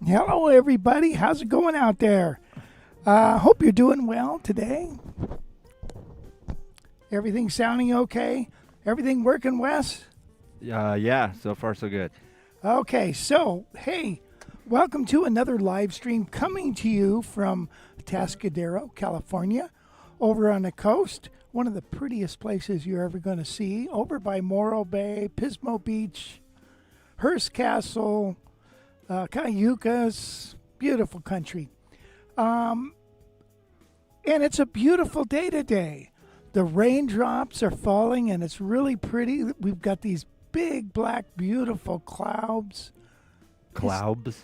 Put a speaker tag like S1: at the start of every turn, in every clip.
S1: Hello, everybody. How's it going out there? Hope you're doing well today. Everything sounding okay? Everything working, Wes?
S2: Yeah, so far so good.
S1: Okay, so, hey, welcome to another live stream coming to you from Tascadero, California, over on the coast. One of the prettiest places you're ever going to see, over by Morro Bay, Pismo Beach, Hearst Castle, Cayucas, beautiful country. And it's a beautiful day today. The raindrops are falling and it's really pretty. We've got these big, black, beautiful clouds.
S2: Clouds?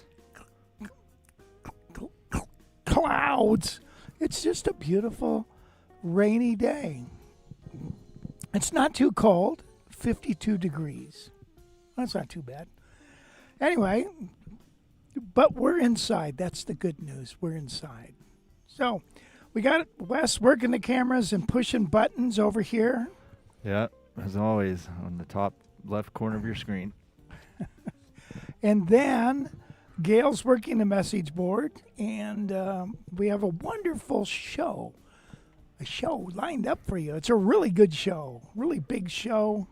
S1: Clouds. It's just a beautiful, rainy day. It's not too cold, 52 degrees. That's not too bad. Anyway, but we're inside. That's the good news. We're inside. So we got Wes working the cameras and pushing buttons over here.
S2: Yeah, as always, on the top left corner of your screen.
S1: And then Gail's working the message board. And we have a wonderful show. A show lined up for you. It's a really good show. Really big show.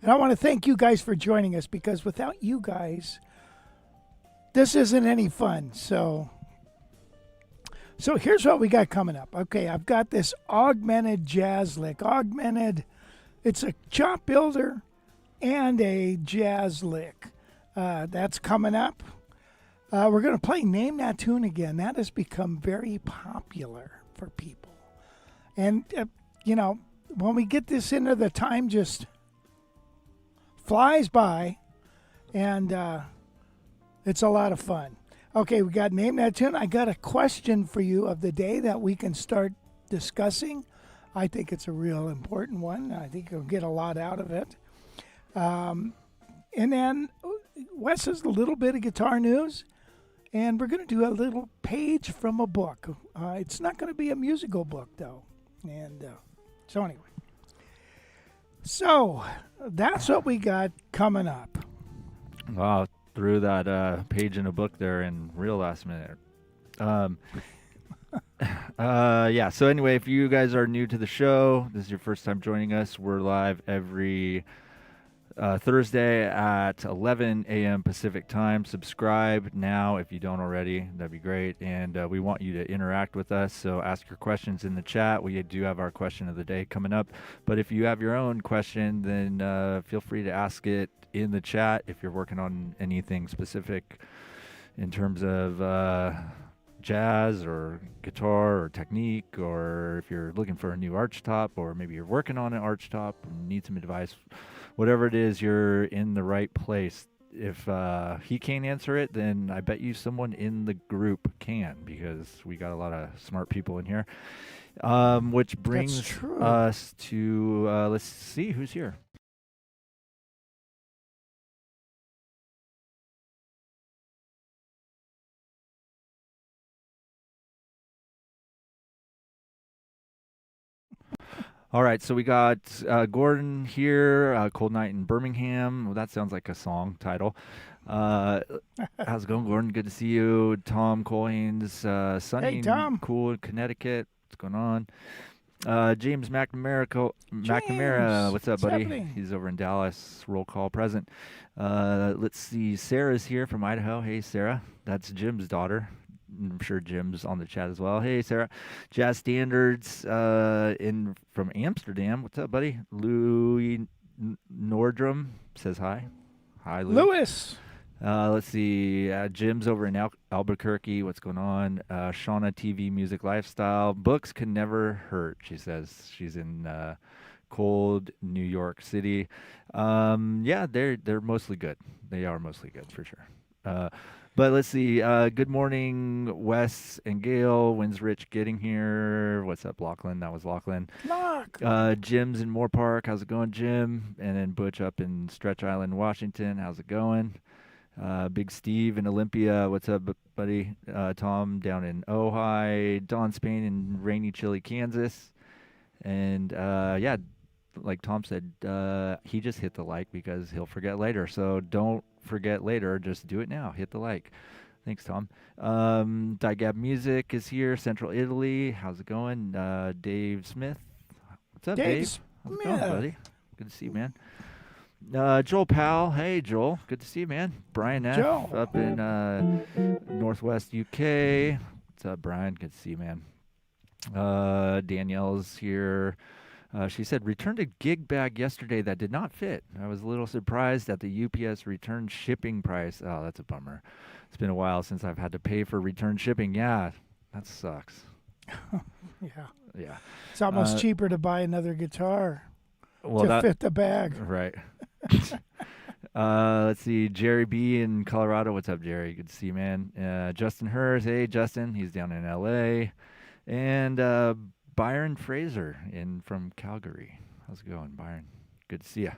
S1: And I want to thank you guys for joining us, because without you guys, this isn't any fun. So here's what we got coming up. Okay, I've got this augmented jazz lick. Augmented, it's a chop builder and a jazz lick. That's coming up. We're going to play Name That Tune again. That has become very popular for people. And, when we get this into the time, just flies by, and it's a lot of fun. Okay, we got Name That Tune. I got a question for you of the day that we can start discussing. I think it's a real important one. I think you'll get a lot out of it. And then Wes has a little bit of guitar news, and we're going to do a little page from a book. It's not going to be a musical book, though. And so anyway. So that's what we got coming up.
S2: Wow, threw that page in a book there in real last minute. Yeah, so anyway, if you guys are new to the show, this is your first time joining us, we're live every Thursday at 11 a.m. Pacific time. Subscribe now if you don't already. That'd be great. And we want you to interact with us. So ask your questions in the chat. We do have our question of the day coming up. But if you have your own question, then feel free to ask it in the chat if you're working on anything specific in terms of jazz or guitar or technique, or if you're looking for a new arch top, or maybe you're working on an arch top and need some advice. Whatever it is, you're in the right place. If he can't answer it, then I bet you someone in the group can, because we got a lot of smart people in here. Which brings us to, let's see who's here. All right, so we got Gordon here, Cold Night in Birmingham. Well, that sounds like a song title. How's it going, Gordon? Good to see you. Tom Colhans, sunny and cool in Connecticut. What's going on? James McNamara, what's up, buddy? He's over in Dallas. Roll call present. Let's see. Sarah's here from Idaho. Hey, Sarah. That's Jim's daughter. I'm sure Jim's on the chat as well. Hey, Sarah. Jazz Standards from Amsterdam. What's up, buddy? Louis Nordrum says hi. Hi,
S1: Lewis.
S2: Let's see. Jim's over in Albuquerque. What's going on? Shauna TV Music Lifestyle. Books can never hurt, she says. She's in cold New York City. Yeah, they're mostly good. They are mostly good for sure. But let's see. Good morning, Wes and Gail. When's Rich getting here? What's up, Lachlan? That was Lachlan. Jim's in Moore Park. How's it going, Jim? And then Butch up in Stretch Island, Washington. How's it going? Big Steve in Olympia. What's up, buddy? Tom down in Ojai. Don Spain in rainy, chilly Kansas. And yeah, like Tom said, he just hit the like because he'll forget later. So don't forget later. Just do it now. Hit the like. Thanks, Tom. Digab Music is here. Central Italy. How's it going? Dave Smith. What's up, Dave? How's it going, buddy? Good to see you, man. Joel Powell. Hey, Joel. Good to see you, man. Brian F. up in Northwest UK. What's up, Brian? Good to see you, man. Danielle's here. She said, returned a gig bag yesterday that did not fit. I was a little surprised at the UPS return shipping price. Oh, that's a bummer. It's been a while since I've had to pay for return shipping. Yeah, that sucks. Yeah.
S1: It's almost cheaper to buy another guitar to fit the bag.
S2: Right. Let's see. Jerry B in Colorado. What's up, Jerry? Good to see you, man. Justin Hers. Hey, Justin. He's down in L.A. And Byron Fraser from Calgary. How's it going, Byron? Good to see you.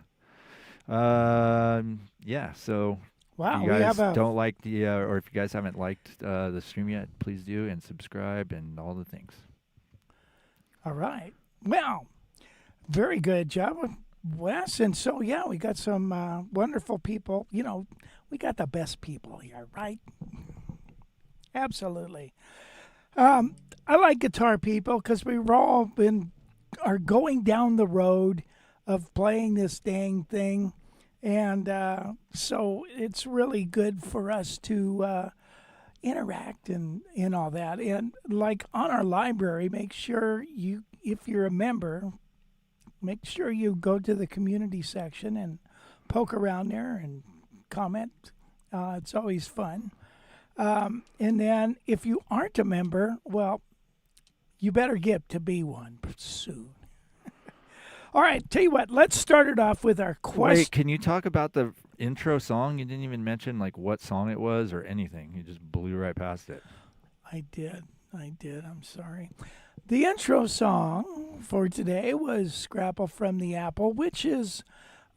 S2: Yeah, so
S1: Wow,
S2: If you
S1: we have
S2: guys
S1: a
S2: don't like the, or if you guys haven't liked the stream yet, please do and subscribe and all the things.
S1: all right. Well, very good job, Wes. And so yeah, we got some wonderful people. You know, we got the best people here, right? Absolutely. I like guitar people because we've all are going down the road of playing this dang thing, and so it's really good for us to interact and all that. And like on our library, make sure you, if you're a member, make sure you go to the community section and poke around there and comment. It's always fun. And then if you aren't a member, well, you better get to be one soon. All right, tell you what, let's start it off with our question.
S2: Wait, can you talk about the intro song? You didn't even mention like what song it was or anything. You just blew right past it.
S1: I did. I'm sorry. The intro song for today was Scrapple from the Apple, which is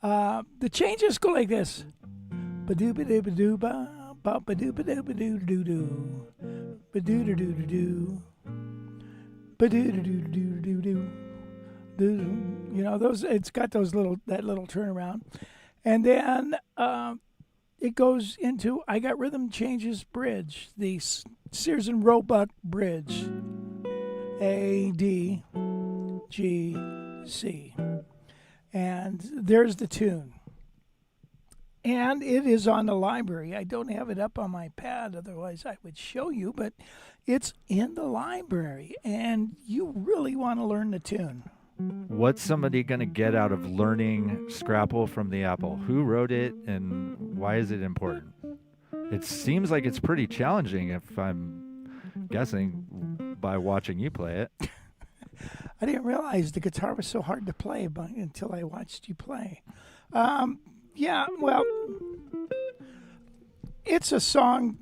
S1: the changes go like this. Ba-doo-ba-doo-ba-doo-ba. Ba-ba-doo-ba-doo-ba-doo-doo-doo. Ba-doo-doo-doo-doo-doo. Ba-doo-doo-doo-doo-doo-doo. You know, those, it's got that little turnaround. And then it goes into I Got Rhythm Changes Bridge, the Sears and Roebuck Bridge. A, D, G, C. And there's the tune. And it is on the library. I don't have it up on my pad, otherwise I would show you, but it's in the library, and you really want to learn the tune.
S2: What's somebody going to get out of learning Scrapple from the Apple? Who wrote it and why is it important? It seems like it's pretty challenging if I'm guessing by watching you play it.
S1: I didn't realize the guitar was so hard to play until I watched you play. Yeah, well, it's a song.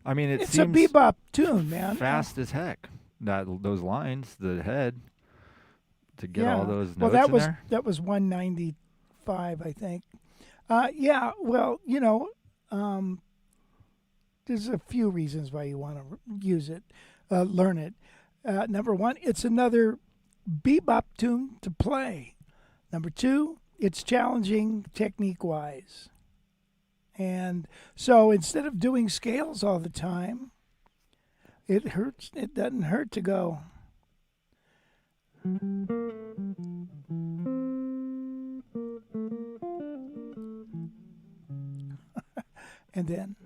S2: I mean,
S1: It's a bebop tune, man.
S2: Fast as heck. Those lines, the head, to get all those notes
S1: well,
S2: in there.
S1: That was 195, I think. Yeah, well, you know, there's a few reasons why you want to use it, learn it. Number one, it's another bebop tune to play. Number two, it's challenging technique-wise. And so instead of doing scales all the time, it doesn't hurt to go. And then.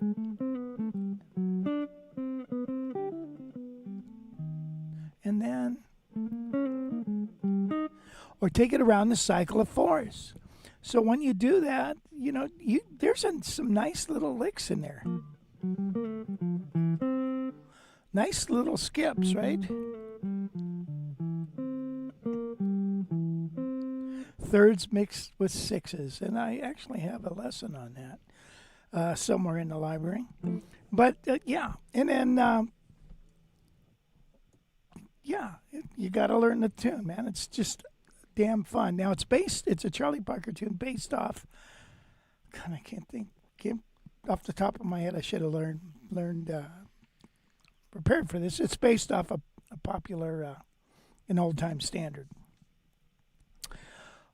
S1: And then. Or take it around the cycle of fours. So when you do that, you know, there's some nice little licks in there. Nice little skips, right? Thirds mixed with sixes. And I actually have a lesson on that somewhere in the library. But, yeah. And then, you got to learn the tune, man. It's just damn fun. Now it's a Charlie Parker tune based off. God, I can't think. Off the top of my head, I should have learned prepared for this. It's based off a popular, an old time standard.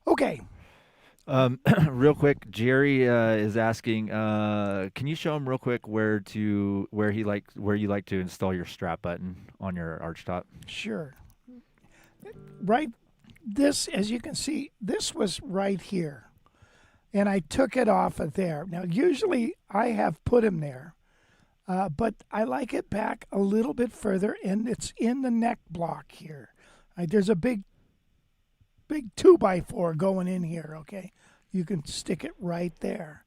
S1: Okay.
S2: Real quick, Jerry is asking, can you show him real quick where you like to install your strap button on your archtop?
S1: Sure. Right. This, as you can see, this was right here, and I took it off of there. Now, usually I have put him there, but I like it back a little bit further, and it's in the neck block here. There's a big 2x4 going in here, okay? You can stick it right there.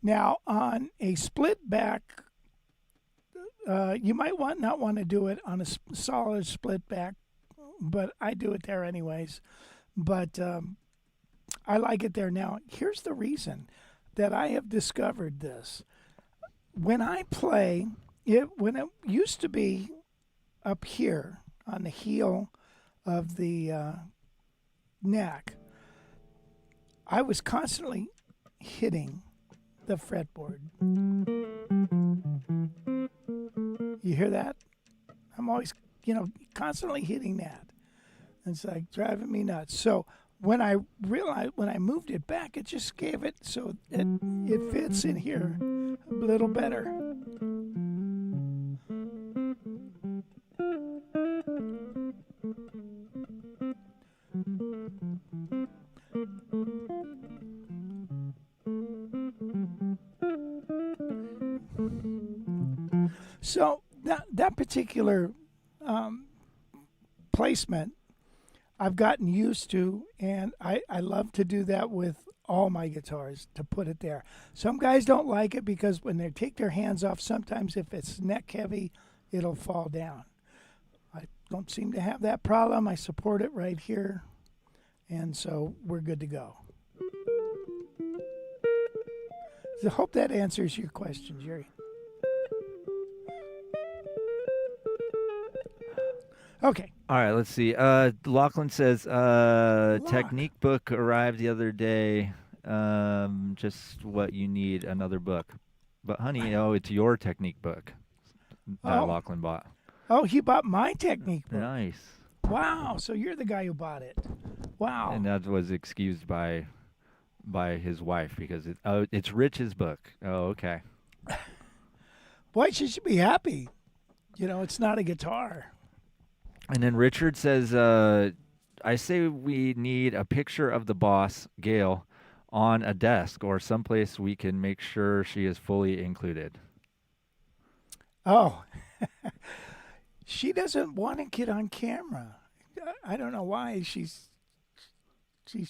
S1: Now, on a split back, you might not want to do it on a solid split back, but I do it there anyways. But I like it there. Now, here's the reason that I have discovered this. When I play, when it used to be up here on the heel of the neck, I was constantly hitting the fretboard. You hear that? I'm always, constantly hitting that. It's like driving me nuts. So when I moved it back, it just gave it so it fits in here a little better. So that particular placement I've gotten used to, and I love to do that with all my guitars, to put it there. Some guys don't like it because when they take their hands off, sometimes if it's neck heavy, it'll fall down. I don't seem to have that problem. I support it right here, and so we're good to go. So I hope that answers your question, Jerry. Okay.
S2: All right, let's see. Lachlan says, technique book arrived the other day. Just what you need, another book. But honey, it's your technique book that Lachlan bought.
S1: Oh, he bought my technique book.
S2: Nice.
S1: Wow, so you're the guy who bought it. Wow.
S2: And that was excused by his wife because it's Rich's book. Oh, okay.
S1: Boy, she should be happy. It's not a guitar.
S2: And then Richard says, I say we need a picture of the boss, Gail, on a desk or someplace we can make sure she is fully included.
S1: Oh, she doesn't want to get on camera. I don't know why. She's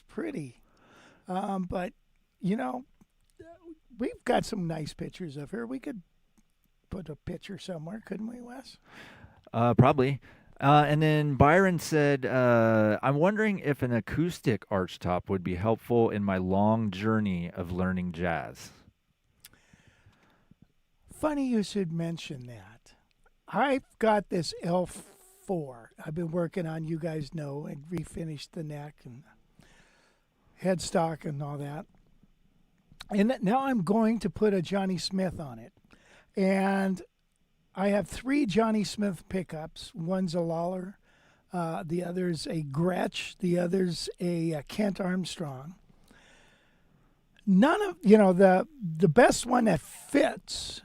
S1: pretty. But, we've got some nice pictures of her. We could put a picture somewhere, couldn't we, Wes?
S2: Probably. And then Byron said, I'm wondering if an acoustic archtop would be helpful in my long journey of learning jazz.
S1: Funny you should mention that. I've got this L4 I've been working on, you guys know, and refinished the neck and headstock and all that. And now I'm going to put a Johnny Smith on it. And I have 3 Johnny Smith pickups. One's a Lawler, the other's a Gretsch, the other's a Kent Armstrong. None of, the best one that fits,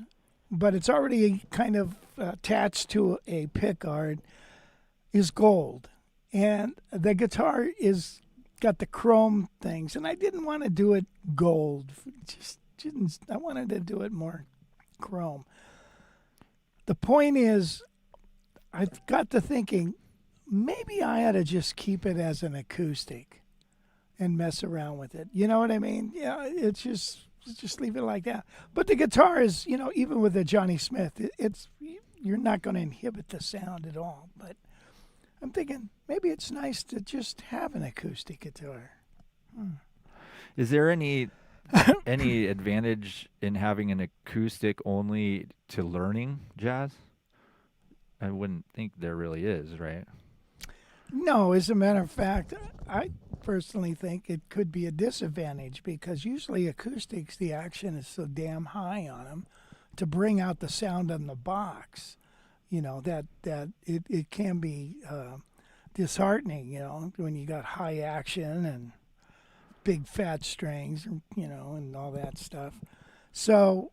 S1: but it's already kind of attached to a pickguard, is gold. And the guitar is got the chrome things, and I didn't want to do it gold. I wanted to do it more chrome. The point is, I've got to thinking, maybe I ought to just keep it as an acoustic and mess around with it. You know what I mean? Yeah, it's just leave it like that. But the guitar is, even with the Johnny Smith, you're not going to inhibit the sound at all. But I'm thinking maybe it's nice to just have an acoustic guitar.
S2: Is there any advantage in having an acoustic only to learning jazz? I wouldn't think there really is, right?
S1: No, as a matter of fact, I personally think it could be a disadvantage because usually acoustics, the action is so damn high on them to bring out the sound on the box, that it can be disheartening, when you got high action and big fat strings, and all that stuff. So,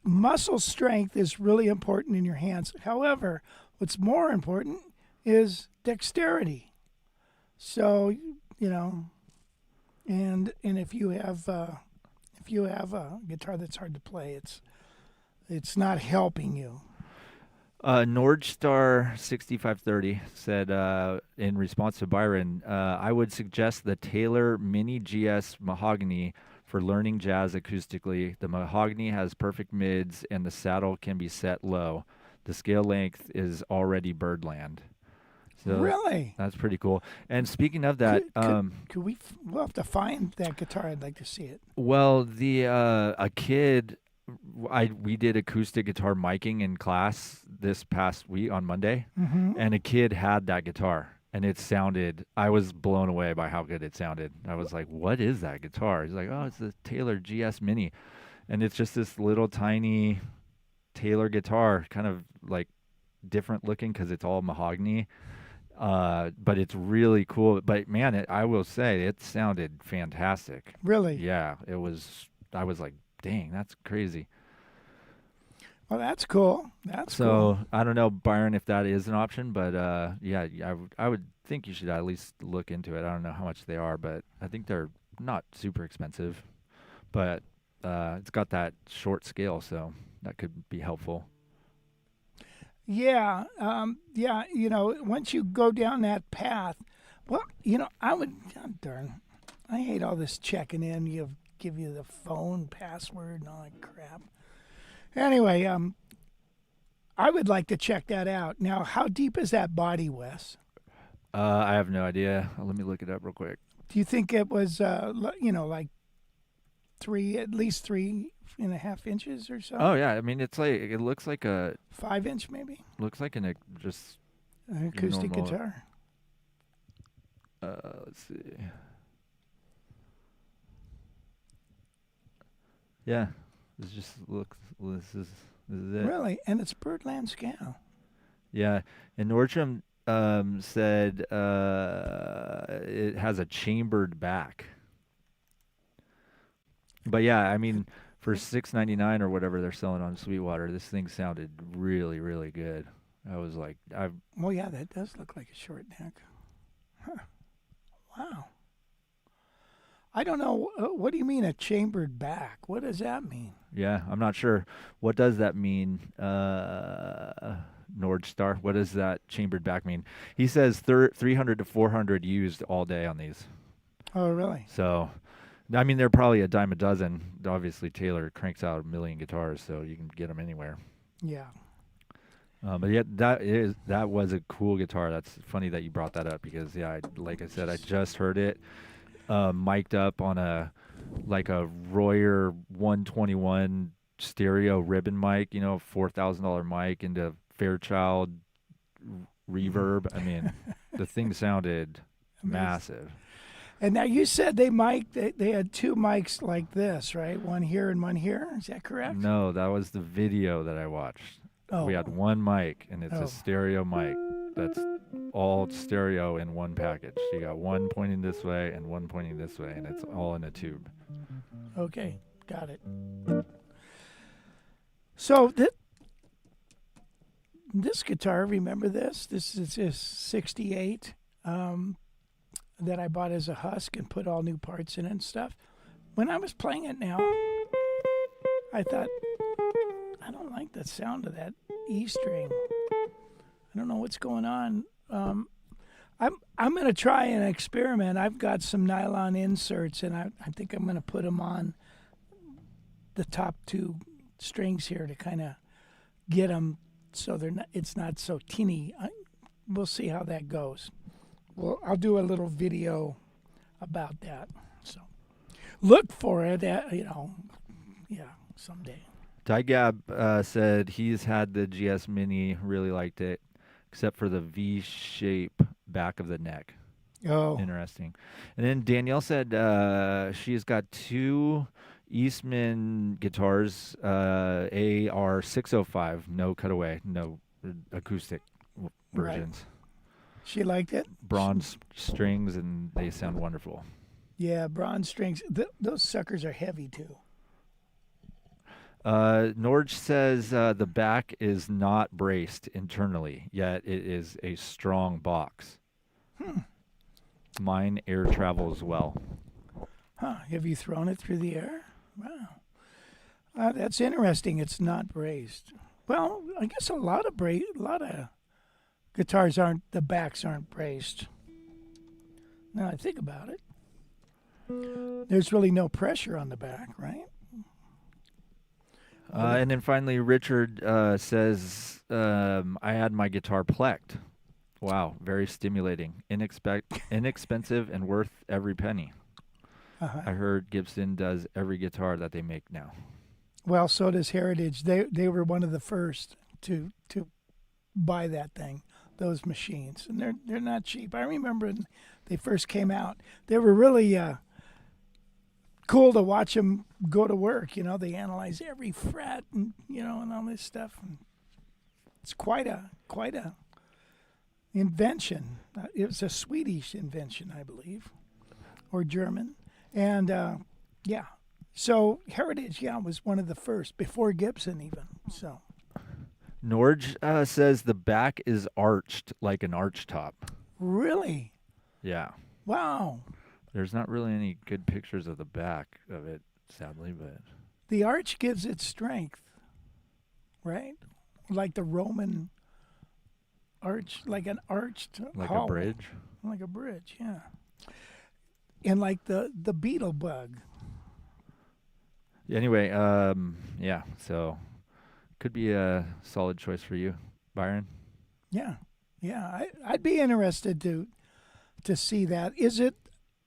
S1: muscle strength is really important in your hands. However, what's more important is dexterity. So, and if you have a guitar that's hard to play, it's not helping you.
S2: Nordstar 6530 said in response to Byron, I would suggest the Taylor Mini GS Mahogany for learning jazz acoustically. The Mahogany has perfect mids and the saddle can be set low. The scale length is already birdland. So
S1: really?
S2: That's pretty cool. And speaking of that,
S1: we'll have to find that guitar. I'd like to see it.
S2: Well, a kid, we did acoustic guitar miking in class this past week on Monday, and a kid had that guitar, and I was blown away by how good it sounded. I was like, what is that guitar? He's like, oh, it's the Taylor GS Mini. And it's just this little tiny Taylor guitar, kind of like different looking because it's all mahogany. But it's really cool. But man, I will say it sounded fantastic.
S1: Really?
S2: Yeah, it was. I was like, dang, that's crazy.
S1: Well, that's cool. That's
S2: So
S1: cool.
S2: I don't know, Byron, if that is an option, but yeah, I would think you should at least look into it. I don't know how much they are, but I think they're not super expensive. But it's got that short scale, so that could be helpful.
S1: Yeah. Yeah. Once you go down that path, well, I would. Oh, darn. I hate all this checking in. Give you the phone password and all that crap. Anyway, I would like to check that out. Now, how deep is that body, Wes?
S2: I have no idea. Let me look it up real quick.
S1: Do you think it was, like at least 3.5 inches or so?
S2: Oh yeah, I mean it looks like
S1: 5 inch maybe?
S2: looks like just
S1: An acoustic
S2: normal.
S1: guitar.
S2: Let's see. Yeah, this just looks. This is it.
S1: Really? And it's Birdland scale.
S2: Yeah, and Nordstrom said it has a chambered back. But yeah, I mean, for $6.99 or whatever they're selling on Sweetwater, this thing sounded really, really good. I was like,
S1: Oh, yeah, that does look like a short neck. Huh. Wow. I don't know. What do you mean a chambered back? What does that mean?
S2: yeah, I'm not sure. What does that mean? Nordstar. What does that chambered back mean? He says 300 to 400 used all day on these.
S1: Oh, really?
S2: So, I mean, they're probably a dime a dozen. Obviously, Taylor cranks out a million guitars, so you can get them anywhere.
S1: Yeah.
S2: But yeah, that was a cool guitar. That's funny that you brought that up because like I said, I just heard it mic'd up on a Royer 121 stereo ribbon mic, $4,000 mic into Fairchild reverb. I mean, the thing sounded massive.
S1: And now you said they had two mics like this, right? One here and one here. Is that correct?
S2: No, that was the video that I watched.
S1: Oh.
S2: We had one mic, and it's
S1: Oh.
S2: a stereo mic. That's all stereo in one package. You got one pointing this way and one pointing this way, and it's all in a tube.
S1: Okay, got it. So this guitar, remember this? This is a 68 that I bought as a husk and put all new parts in and stuff. When I was playing it now, I thought, I don't like the sound of that E string. I don't know what's going on. I'm going to try an experiment. I've got some nylon inserts, and I think I'm going to put them on the top two strings here to kind of get them so it's not so tinny. We'll see how that goes. Well, I'll do a little video about that. So look for it, someday.
S2: Dygab said he's had the GS Mini, really liked it, except for the V shape back of the neck.
S1: Oh,
S2: Interesting. And then Danielle said she's got two Eastman guitars, AR605, no cutaway, no acoustic versions.
S1: Right. She liked it?
S2: Bronze strings, and they sound wonderful.
S1: Yeah, bronze strings. Those suckers are heavy, too.
S2: Norge says the back is not braced internally, yet it is a strong box. Mine air travels well.
S1: Huh, have you thrown it through the air? Wow. That's interesting. It's not braced. Well, I guess a lot of guitars the backs aren't braced. Now I think about it. There's really no pressure on the back, right?
S2: And then finally, Richard says, I had my guitar plecked. Wow, very stimulating. Inexpensive and worth every penny.
S1: Uh-huh.
S2: I heard Gibson does every guitar that they make now.
S1: Well, so does Heritage. They were one of the first to buy that thing. those machines, and they're not cheap. I remember when they first came out, they were really cool to watch them go to work. You know, they analyze every fret and and all this stuff. And it's quite a invention. It was a Swedish invention, I believe, or German, and yeah. So Heritage, was one of the first before Gibson even. So.
S2: Norge says the back is arched like an arch top.
S1: Really?
S2: Yeah.
S1: Wow.
S2: There's not really any good pictures of the back of it, sadly, but
S1: The arch gives it strength, right? Like the Roman arch, like an arched
S2: like
S1: hall.
S2: a bridge.
S1: Like a bridge, yeah. And like the beetle bug.
S2: Anyway, yeah, so could be a solid choice for you, Byron.
S1: Yeah. Yeah, I'd be interested to see that.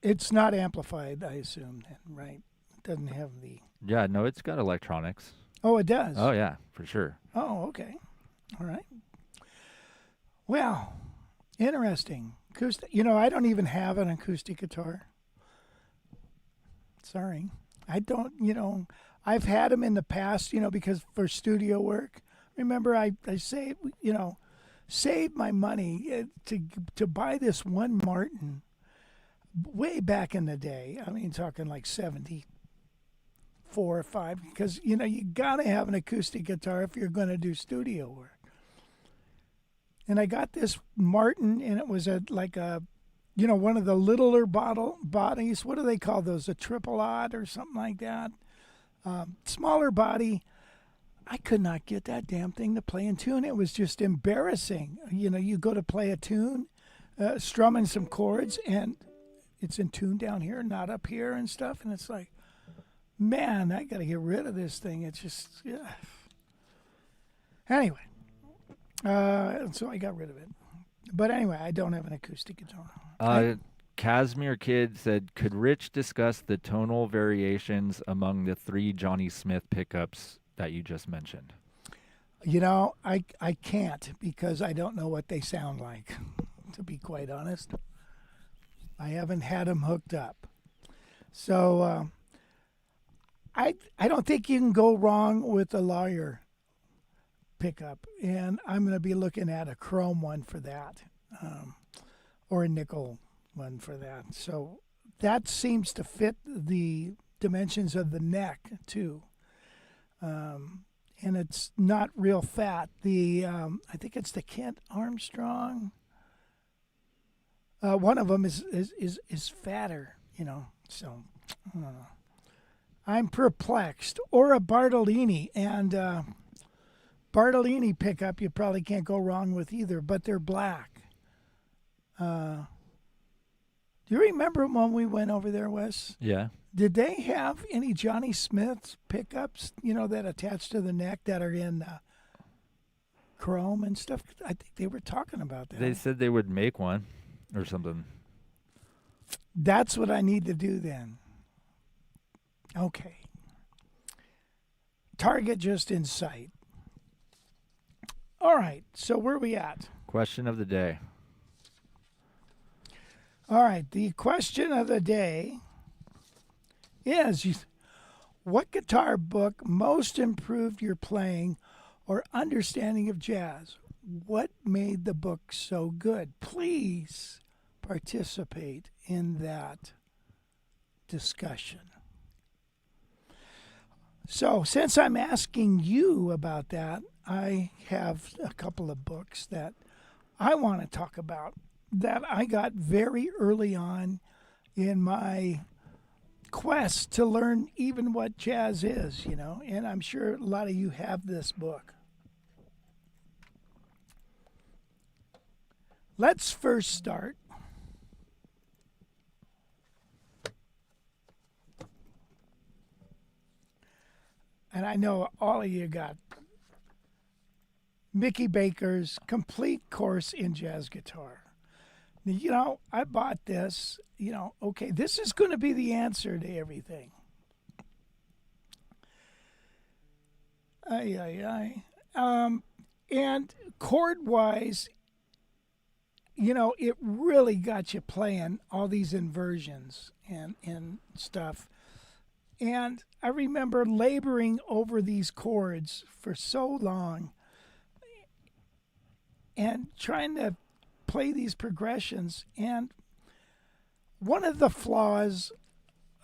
S1: It's not amplified, I assume, then, right? It doesn't have the...
S2: Yeah, no, it's got electronics.
S1: Oh, it does?
S2: Oh, yeah, for sure.
S1: Oh, okay. All right. Well, interesting. I don't even have an acoustic guitar. Sorry. I don't, I've had them in the past, because for studio work. Remember, I saved my money to buy this one Martin way back in the day. I mean, talking like 74 or 5, because, you got to have an acoustic guitar if you're going to do studio work. And I got this Martin, and it was one of the littler bodies. What do they call those? A triple odd or something like that. Smaller body. I could not get that damn thing to play in tune. It was just embarrassing. You go to play a tune, strumming some chords, and it's in tune down here, not up here and stuff. And it's like, man, I got to get rid of this thing. It's just, yeah. Anyway, so I got rid of it. But anyway, I don't have an acoustic guitar.
S2: Casimir Kid said, could Rich discuss the tonal variations among the 3 Johnny Smith pickups that you just mentioned?
S1: I can't, because I don't know what they sound like, to be quite honest. I haven't had them hooked up. So I don't think you can go wrong with a Lawyer pickup, and I'm going to be looking at a chrome one for that, or a nickel one for that. So that seems to fit the dimensions of the neck too. And it's not real fat. I think it's the Kent Armstrong. One of them is fatter, So I don't know. I'm perplexed. Or a Bartolini, and Bartolini pickup you probably can't go wrong with either, but they're black. Do you remember when we went over there, Wes?
S2: Yeah.
S1: Did they have any Johnny Smith's pickups, that attach to the neck that are in chrome and stuff? I think they were talking about that.
S2: They said they would make one or something.
S1: That's what I need to do then. Okay. Target just in sight. All right, so where are we at?
S2: Question of the day.
S1: All right, the question of the day is, what guitar book most improved your playing or understanding of jazz? What made the book so good? Please participate in that discussion. So, since I'm asking you about that, I have a couple of books that I want to talk about that I got very early on in my quest to learn even what jazz is, and I'm sure a lot of you have this book. Let's first start. And I know all of you got Mickey Baker's Complete Course in Jazz Guitar. I bought this, okay, this is going to be the answer to everything. And chord-wise, it really got you playing all these inversions and stuff. And I remember laboring over these chords for so long and trying to play these progressions. And one of the flaws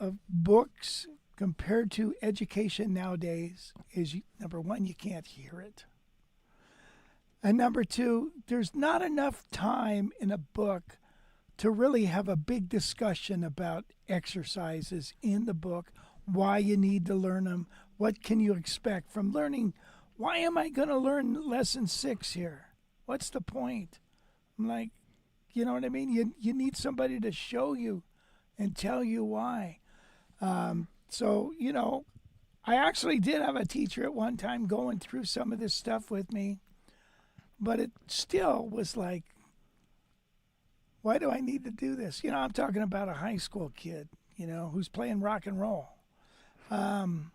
S1: of books compared to education nowadays is number one, you can't hear it. And number two, there's not enough time in a book to really have a big discussion about exercises in the book, why you need to learn them, what can you expect from learning. Why am I going to learn lesson 6 here? What's the point? I'm like, you know what I mean? You need somebody to show you and tell you why. So, I actually did have a teacher at one time going through some of this stuff with me, but it still was like, why do I need to do this? I'm talking about a high school kid, who's playing rock and roll. And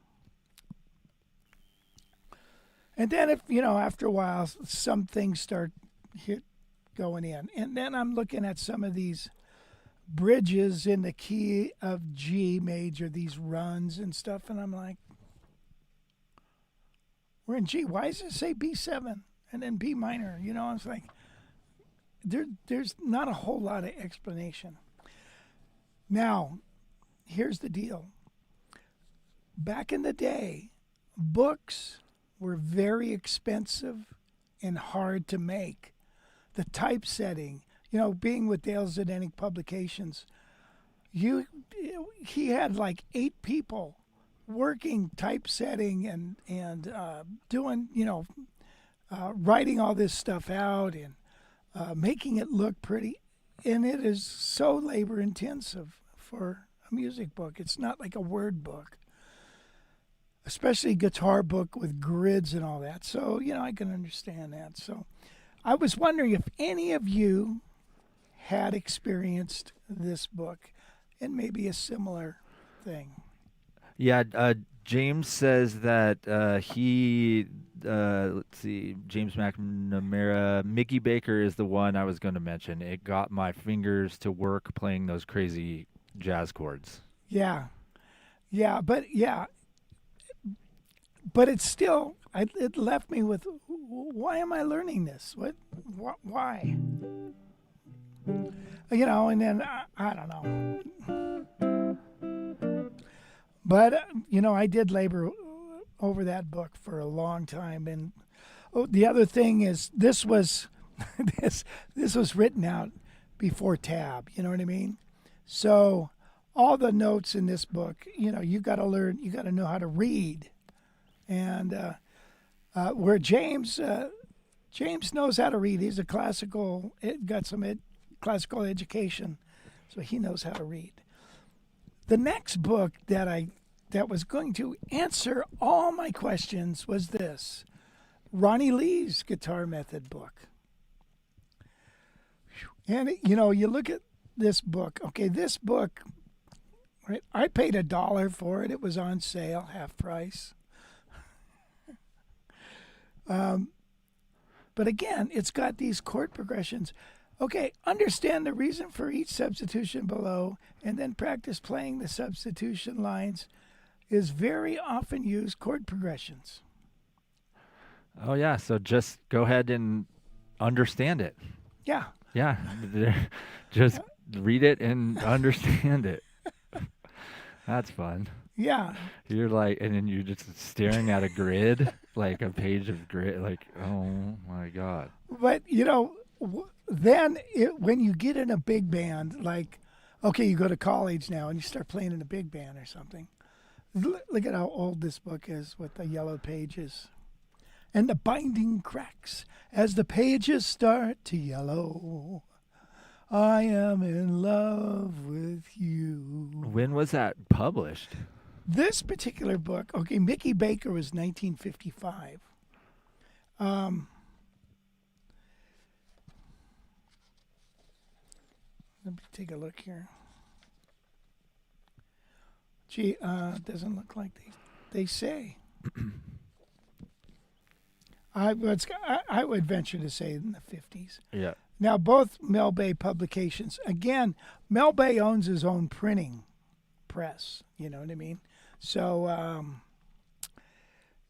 S1: then if, after a while, some things start going in. And then I'm looking at some of these bridges in the key of G major, these runs and stuff, and I'm like, we're in G. Why does it say B7 and then B minor? I was like, there's not a whole lot of explanation. Now, here's the deal. Back in the day, books were very expensive and hard to make. The typesetting, being with Dale Zdenek Publications, he had like 8 people working typesetting and doing, writing all this stuff out and making it look pretty. And it is so labor intensive for a music book. It's not like a word book, especially a guitar book with grids and all that. So, I can understand that. So I was wondering if any of you had experienced this book and maybe a similar thing.
S2: Yeah, James says that let's see, James McNamara, Mickey Baker is the one I was going to mention. It got my fingers to work playing those crazy jazz chords.
S1: Yeah, but it's still, it left me with, why am I learning this? Why? And then I don't know. But, I did labor over that book for a long time. And the other thing is, this was this was written out before Tab. You know what I mean? So all the notes in this book, you got to learn. You got to know how to read. And where James knows how to read. He's a classical education, so he knows how to read. The next book that was going to answer all my questions was this, Ronnie Lee's Guitar Method book. And, you look at this book. Okay, this book, right, I paid $1 for it. It was on sale, half price. But again, it's got these chord progressions. Okay, understand the reason for each substitution below, and then practice playing the substitution lines is very often used chord progressions.
S2: Oh, yeah, so just go ahead and understand it.
S1: Yeah.
S2: Yeah, just read it and understand it. That's fun.
S1: Yeah.
S2: You're like, and then you're just staring at a grid, like a page of grid, like, oh my God.
S1: But, then when you get in a big band, like, okay, you go to college now and you start playing in a big band or something. Look at how old this book is with the yellow pages. And the binding cracks as the pages start to yellow. I am in love with you.
S2: When was that published?
S1: This particular book, okay, Mickey Baker was 1955. Let me take a look here. Gee, it doesn't look like they say. I would venture to say in the 50s.
S2: Yeah.
S1: Now, both Mel Bay publications, again, Mel Bay owns his own printing press. You know what I mean? So,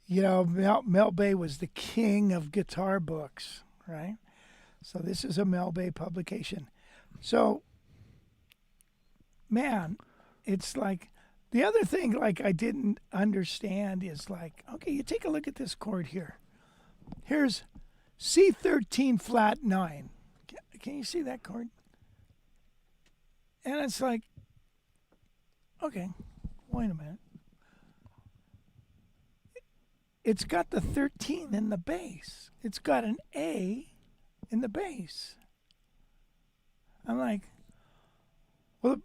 S1: Mel Bay was the king of guitar books, right? So this is a Mel Bay publication. So, man, it's like the other thing like I didn't understand is like, okay, you take a look at this chord here. Here's C13 flat 9. Can you see that chord? And it's like, okay, wait a minute. It's got the 13 in the bass. It's got an A in the bass. I'm like, well,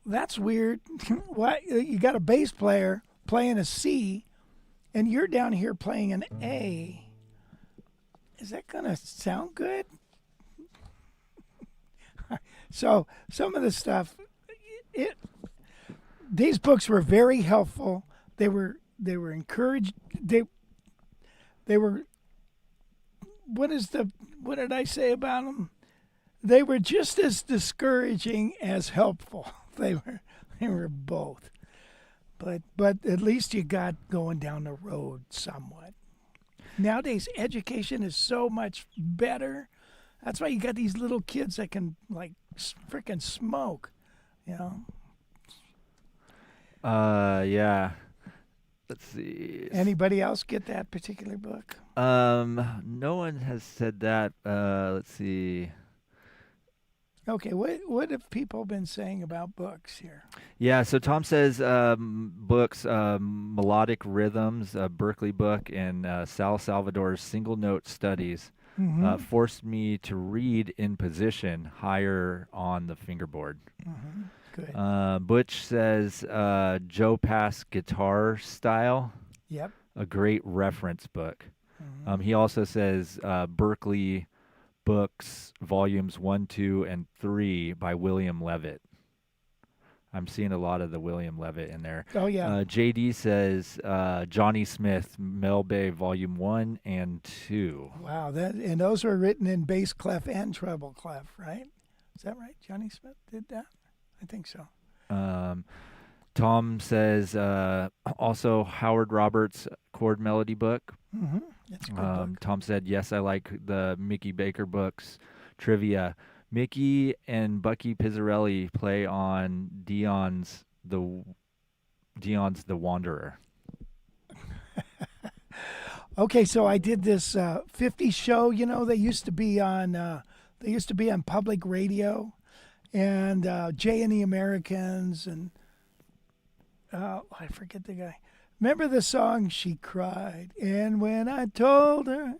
S1: that's weird. What? You got a bass player playing a C, and you're down here playing an A. Is that gonna sound good? So some of the stuff, these books were very helpful. They were encouraged. They were. What did I say about them? They were just as discouraging as helpful. They were both. But at least you got going down the road somewhat. Nowadays, education is so much better. That's why you got these little kids that can like frickin' smoke, you know.
S2: Yeah. Let's see.
S1: Anybody else get that particular book?
S2: No one has said that. Let's see.
S1: Okay, what have people been saying about books here?
S2: Yeah, so Tom says books, Melodic Rhythms, a Berkeley book, and Sal Salvador's Single Note Studies forced me to read in position higher on the fingerboard.
S1: Mm-hmm. Good.
S2: Butch says Joe Pass Guitar Style,
S1: Yep.
S2: a great reference book.
S1: Mm-hmm.
S2: He also says Berkeley Books, Volumes 1, 2, and 3 by William Levitt. I'm seeing a lot of the William Levitt in there.
S1: Oh, yeah.
S2: JD says Johnny Smith, Mel Bay, Volume 1 and 2.
S1: Wow, and those were written in bass clef and treble clef, right? Is that right? Johnny Smith did that? I think so.
S2: Tom says also Howard Roberts' chord melody book.
S1: Mm-hmm. That's a good book.
S2: Tom said, yes, I like the Mickey Baker books. Trivia. Mickey and Bucky Pizzarelli play on Dion's The Wanderer.
S1: Okay, so I did this 50 show. You know, they used to be on public radio, and Jay and the Americans, and I forget the guy. Remember the song "She Cried," and when I told her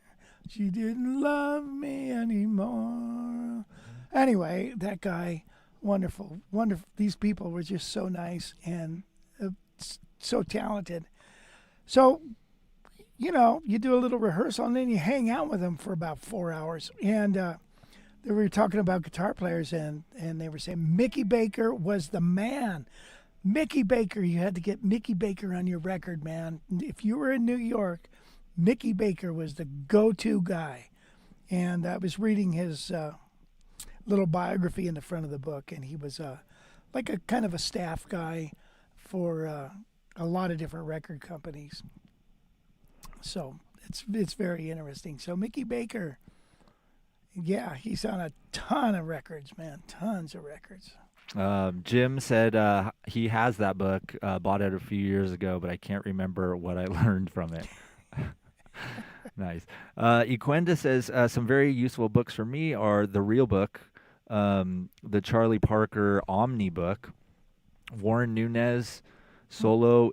S1: she didn't love me anymore. Anyway, that guy, wonderful, wonderful. These people were just so nice and so talented. So, you know, you do a little rehearsal and then you hang out with them for about 4 hours. And they were talking about guitar players, and they were saying Mickey Baker was the man. Mickey Baker, you had to get Mickey Baker on your record, man. If you were in New York, Mickey Baker was the go-to guy. And I was reading his little biography in the front of the book, and he was like a kind of a staff guy for a lot of different record companies. So it's very interesting. So Mickey Baker, yeah, he's on a ton of records, man, tons of records.
S2: Jim said he has that book, bought it a few years ago, but I can't remember what I learned from it. Nice. Equenda says some very useful books for me are The Real Book, the Charlie Parker Omni book, Warren Nunez solo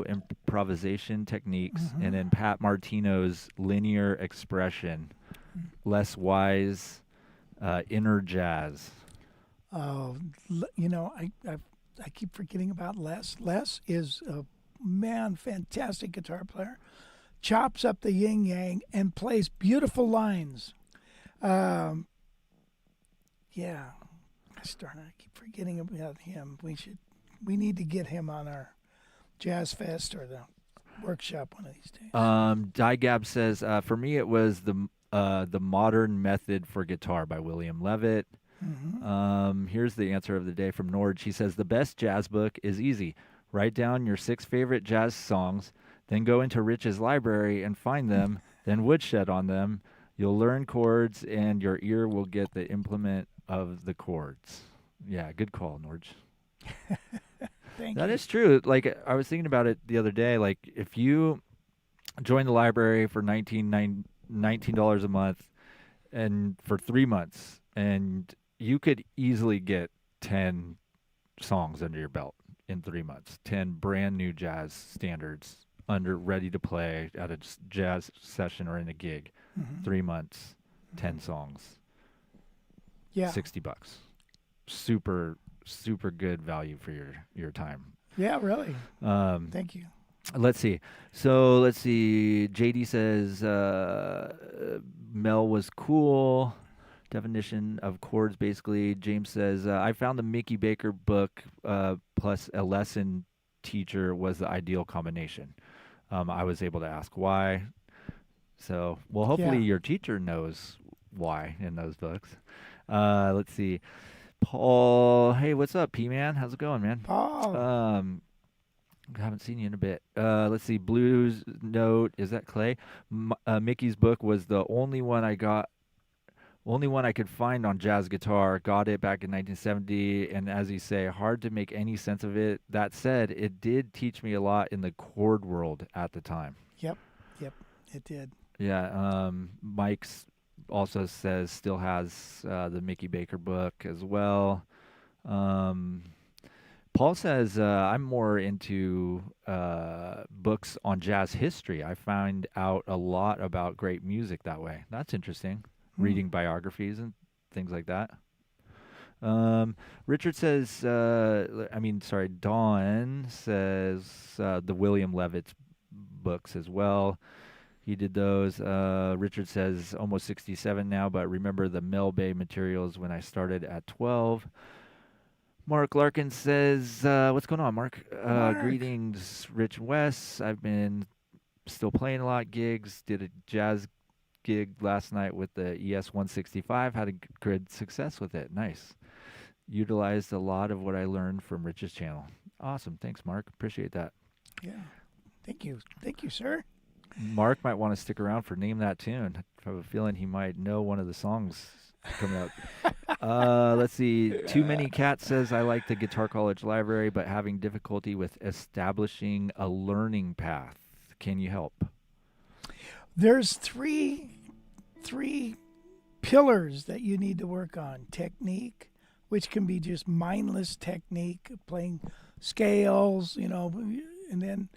S2: improvisation techniques, and then Pat Martino's linear expression, Les Wise, inner jazz.
S1: Oh, you know, I keep forgetting about Les. Les is a man, fantastic guitar player, chops up the yin yang and plays beautiful lines. Yeah, I keep forgetting about him. We need to get him on our Jazz Fest or the workshop one of these days.
S2: Digab says, for me it was the The Modern Method for Guitar by William Levitt. Here's the answer of the day from Nord. She says, the best jazz book is easy. Write down your 6 favorite jazz songs, then go into Rich's library and find them, then woodshed on them. You'll learn chords, and your ear will get the implement of the chords. Yeah, good call, Norge.
S1: Thank
S2: That
S1: you.
S2: is true. Like, I was thinking about it the other day. Like, if you join the library for $19 a month and for 3 months, and you could easily get 10 songs under your belt in 3 months, 10 brand new jazz standards under ready to play at a jazz session or in a gig. 3 months, 10 songs,
S1: Yeah.
S2: $60. Super, super good value for your time.
S1: Yeah, really. Thank you.
S2: Let's see. So let's see. JD says Mel was cool. Definition of chords, basically. James says, I found the Mickey Baker book plus a lesson teacher was the ideal combination. I was able to ask why. So, well, hopefully
S1: Yeah.
S2: your teacher knows why in those books. Let's see. Paul, hey, what's up, P-Man? How's it going, man?
S1: Paul.
S2: Haven't seen you in a bit. Let's see. Blues Note, is that Clay? Mickey's book was the only one I could find on jazz guitar. Got it back in 1970, and as you say, hard to make any sense of it. That said, it did teach me a lot in the chord world at the time.
S1: Yep. It did.
S2: Yeah. Mike's also says still has the Mickey Baker book as well. Paul says I'm more into books on jazz history. I find out a lot about great music that way. That's interesting. Reading biographies and things like that. Richard says, Dawn says the William Levitt's books as well. He did those. Richard says almost 67 now, but remember the Mel Bay materials when I started at 12. Mark Larkin says, what's going on, Mark? Greetings, Rich West. I've been still playing a lot gigs. Did a jazz gig last night with the ES 165. Had a good success with it. Nice. Utilized a lot of what I learned from Rich's channel. Awesome. Thanks, Mark. Appreciate that.
S1: Yeah. Thank you, sir.
S2: Mark might want to stick around for Name That Tune. I have a feeling he might know one of the songs coming up. Let's see. Too Many Cats says, I like the Guitar College Library, but having difficulty with establishing a learning path. Can you help?
S1: There's three pillars that you need to work on. Technique, which can be just mindless technique, playing scales, and then,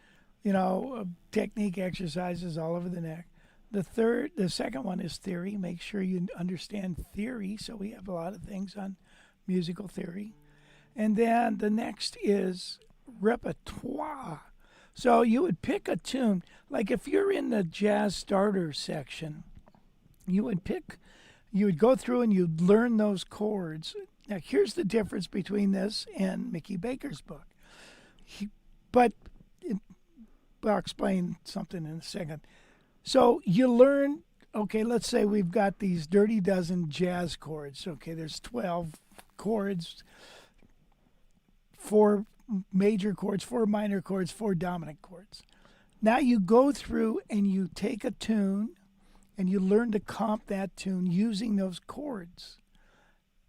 S1: technique exercises all over the neck. The second one is theory. Make sure you understand theory. So we have a lot of things on musical theory. And then the next is repertoire. So you would pick a tune, like if you're in the jazz starter section, you would go through and you'd learn those chords. Now here's the difference between this and Mickey Baker's book. I'll explain something in a second. So you learn, okay, let's say we've got these dirty dozen jazz chords. Okay, there's 12 chords, 4 major chords, 4 minor chords, 4 dominant chords. Now you go through and you take a tune and you learn to comp that tune using those chords.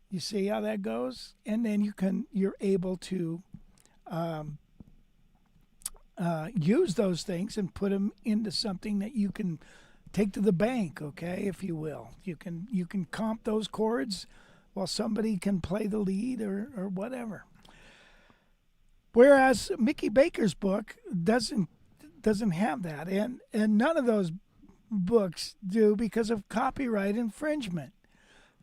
S1: You see how that goes? And then you're able to use those things and put them into something that you can take to the bank, okay, if you will. You can comp those chords while somebody can play the lead or whatever. Whereas Mickey Baker's book doesn't have that, and none of those books do because of copyright infringement.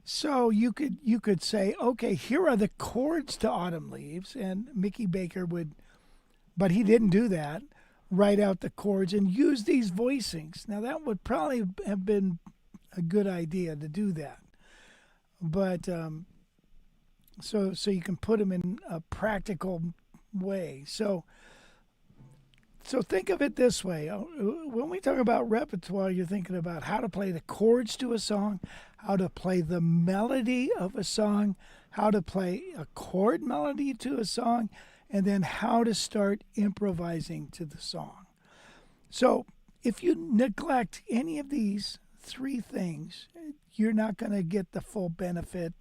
S1: So you could say, okay, here are the chords to Autumn Leaves, and Mickey Baker would, but he didn't do that, write out the chords and use these voicings. Now that would probably have been a good idea to do that. But so you can put them in a practical way. So So think of it this way. When we talk about repertoire, you're thinking about how to play the chords to a song, how to play the melody of a song, how to play a chord melody to a song, and then how to start improvising to the song. So if you neglect any of these three things, you're not going to get the full benefit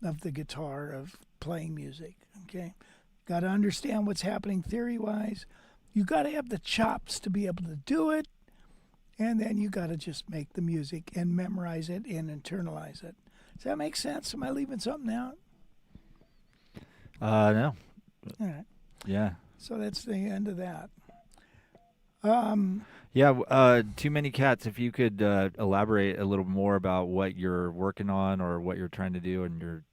S1: of the guitar, of playing music. Okay? Got to understand what's happening theory-wise. You got to have the chops to be able to do it, and then you got to just make the music and memorize it and internalize it. Does that make sense? Am I leaving something out?
S2: No.
S1: All right.
S2: Yeah.
S1: So that's the end of that.
S2: Yeah, Too Many Cats, if you could elaborate a little more about what you're working on or what you're trying to do and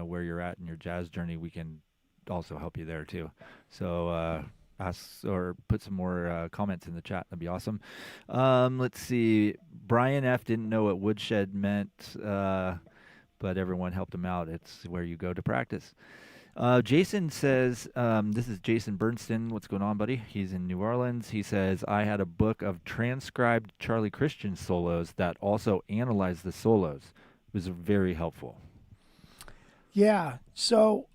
S2: where you're at in your jazz journey, we can also help you there too. So ask or put some more comments in the chat. That'd be awesome. Let's see. Brian F. didn't know what woodshed meant, but everyone helped him out. It's where you go to practice. Jason says, this is Jason Bernstein. What's going on, buddy? He's in New Orleans. He says, I had a book of transcribed Charlie Christian solos that also analyzed the solos. It was very helpful.
S1: Yeah. So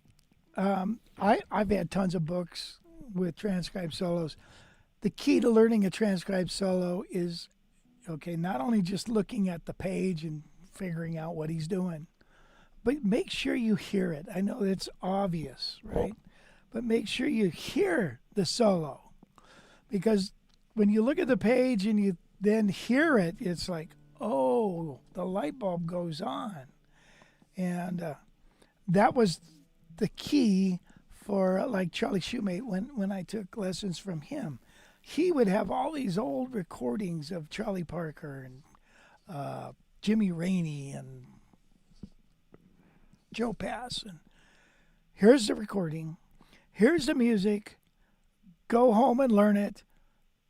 S1: I've had tons of books with transcribed solos. The key to learning a transcribed solo is, not only just looking at the page and figuring out what he's doing, but make sure you hear it. I know it's obvious, right? But make sure you hear the solo. Because when you look at the page and you then hear it, it's like, oh, the light bulb goes on. And that was the key for like Charlie Shoemate when I took lessons from him. He would have all these old recordings of Charlie Parker and Jimmy Rainey and Joe Pass. And here's the recording. Here's the music. Go home and learn it.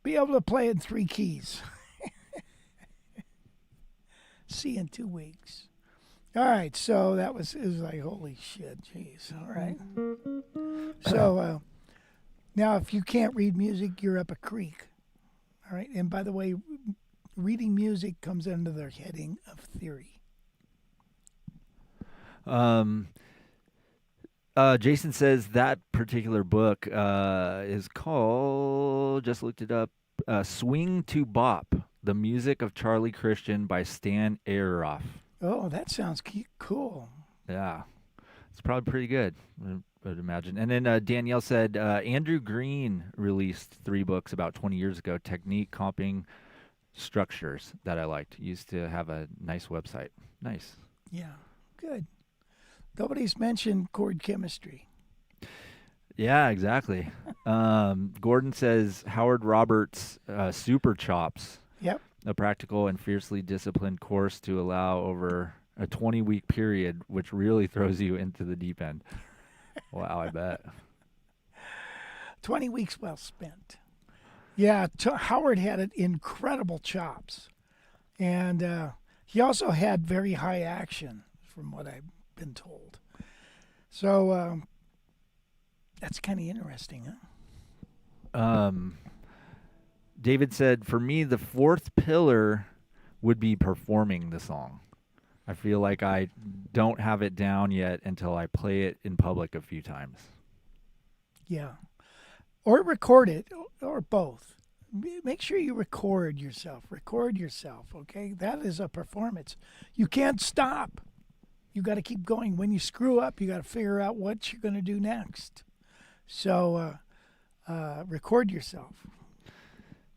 S1: Be able to play in 3 keys. See you in 2 weeks. All right, so it was like, holy shit, jeez. All right. So now if you can't read music, you're up a creek. All right, and by the way, reading music comes under the heading of theory.
S2: Jason says that particular book is called, just looked it up, Swing to Bop, The Music of Charlie Christian by Stan Ayeroff.
S1: Oh, that sounds cool.
S2: Yeah, it's probably pretty good, I would imagine. And then Danielle said, Andrew Green released 3 books about 20 years ago, Technique, Comping, Structures, that I liked. Used to have a nice website. Nice.
S1: Yeah, good. Nobody's mentioned chord chemistry.
S2: Yeah, exactly. Gordon says Howard Roberts' Super Chops.
S1: Yep.
S2: A practical and fiercely disciplined course to allow over a 20-week period, which really throws you into the deep end. Wow, I bet.
S1: 20 weeks well spent. Yeah, Howard had incredible chops. And he also had very high action, from what I've been told. So that's kind of interesting, huh?
S2: David said, for me, the 4th pillar would be performing the song. I feel like I don't have it down yet until I play it in public a few times.
S1: Yeah. Or record it, or both. Make sure you record yourself. Record yourself, okay? That is a performance. You can't stop. You got to keep going. When you screw up, you got to figure out what you're going to do next. So record yourself.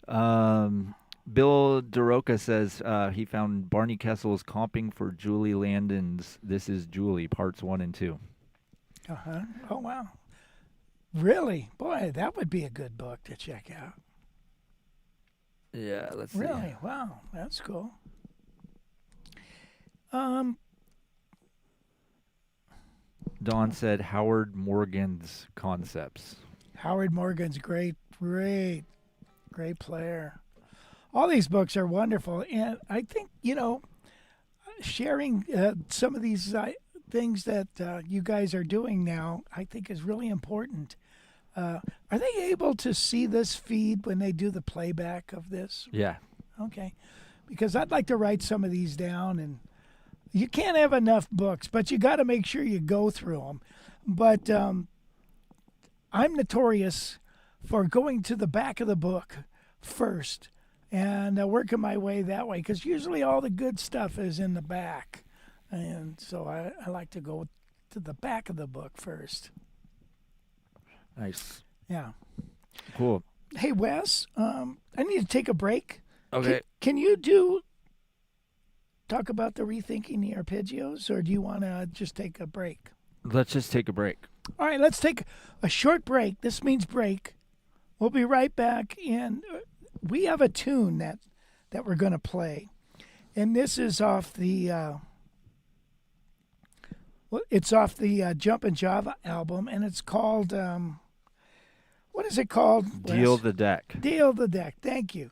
S2: Bill DeRoca says he found Barney Kessel's Comping for Julie Landon's This Is Julie, parts 1 and 2.
S1: Uh-huh. Oh, wow. Really? Boy, that would be a good book to check out.
S2: Yeah, let's see.
S1: Really? Wow, that's cool.
S2: Don said Howard Morgan's Concepts.
S1: Howard Morgan's great player. All these books are wonderful, and I think, sharing some of these things that you guys are doing now, I think is really important. Are they able to see this feed when they do the playback of this?
S2: Yeah.
S1: Okay. Because I'd like to write some of these down, and you can't have enough books, but you got to make sure you go through them. But I'm notorious for going to the back of the book first and working my way that way, because usually all the good stuff is in the back. And so I like to go to the back of the book first.
S2: Nice.
S1: Yeah.
S2: Cool.
S1: Hey, Wes, I need to take a break.
S2: Okay.
S1: Can you talk about the Rethinking the Arpeggios, or do you want to just take a break?
S2: Let's just take a break.
S1: All right, let's take a short break. This means break. We'll be right back, and we have a tune that we're going to play. And this is off the it's off the Jumpin' Java album, and it's called what is it called, Wes?
S2: Deal the deck.
S1: Deal the Deck. Thank you.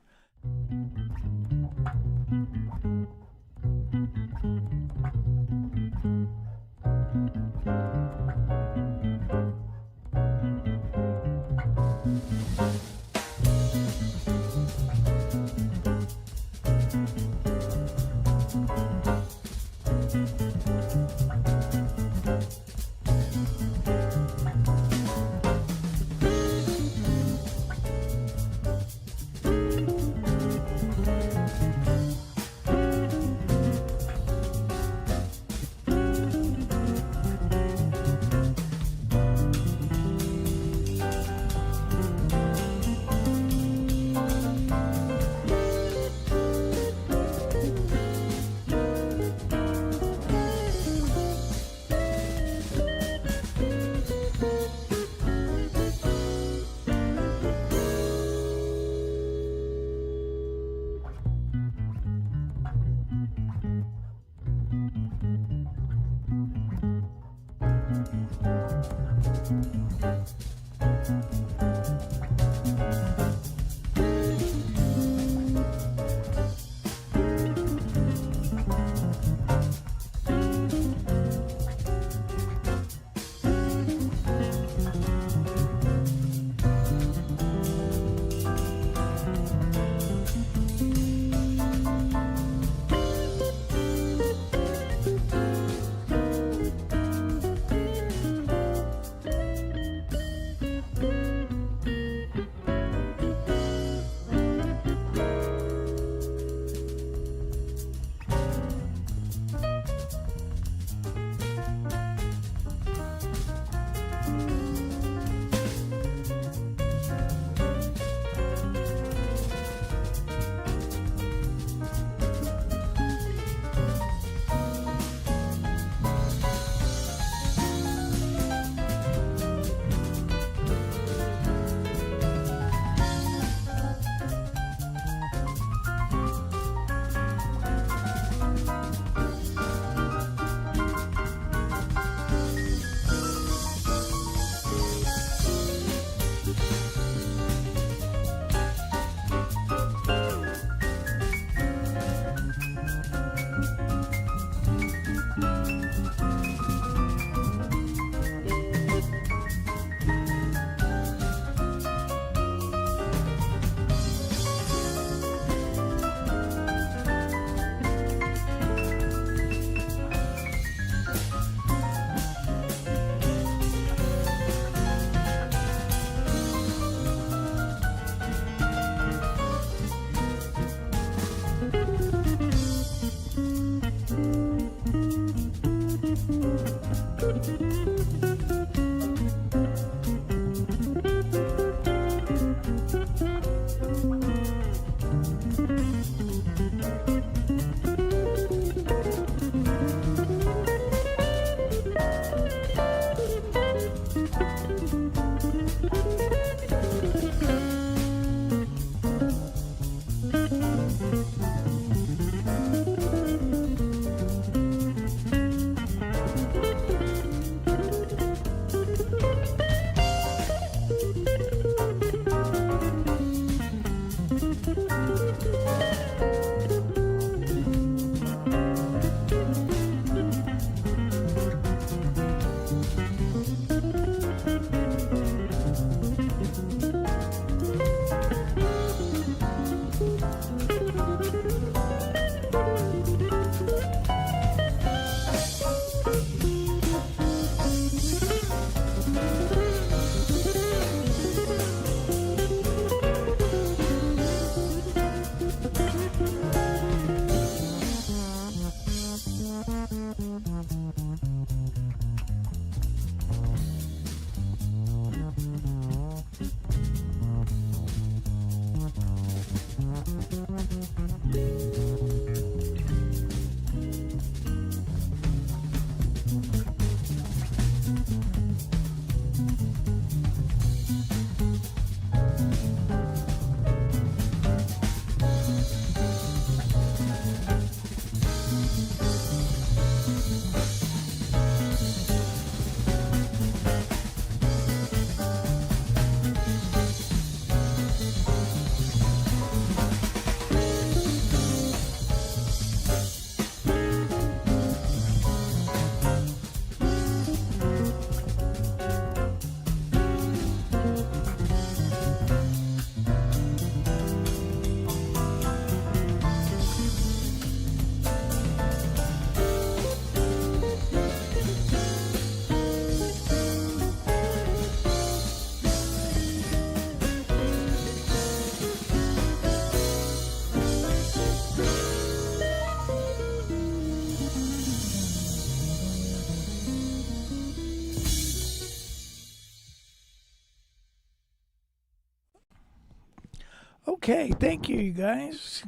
S1: Okay, thank you, you guys.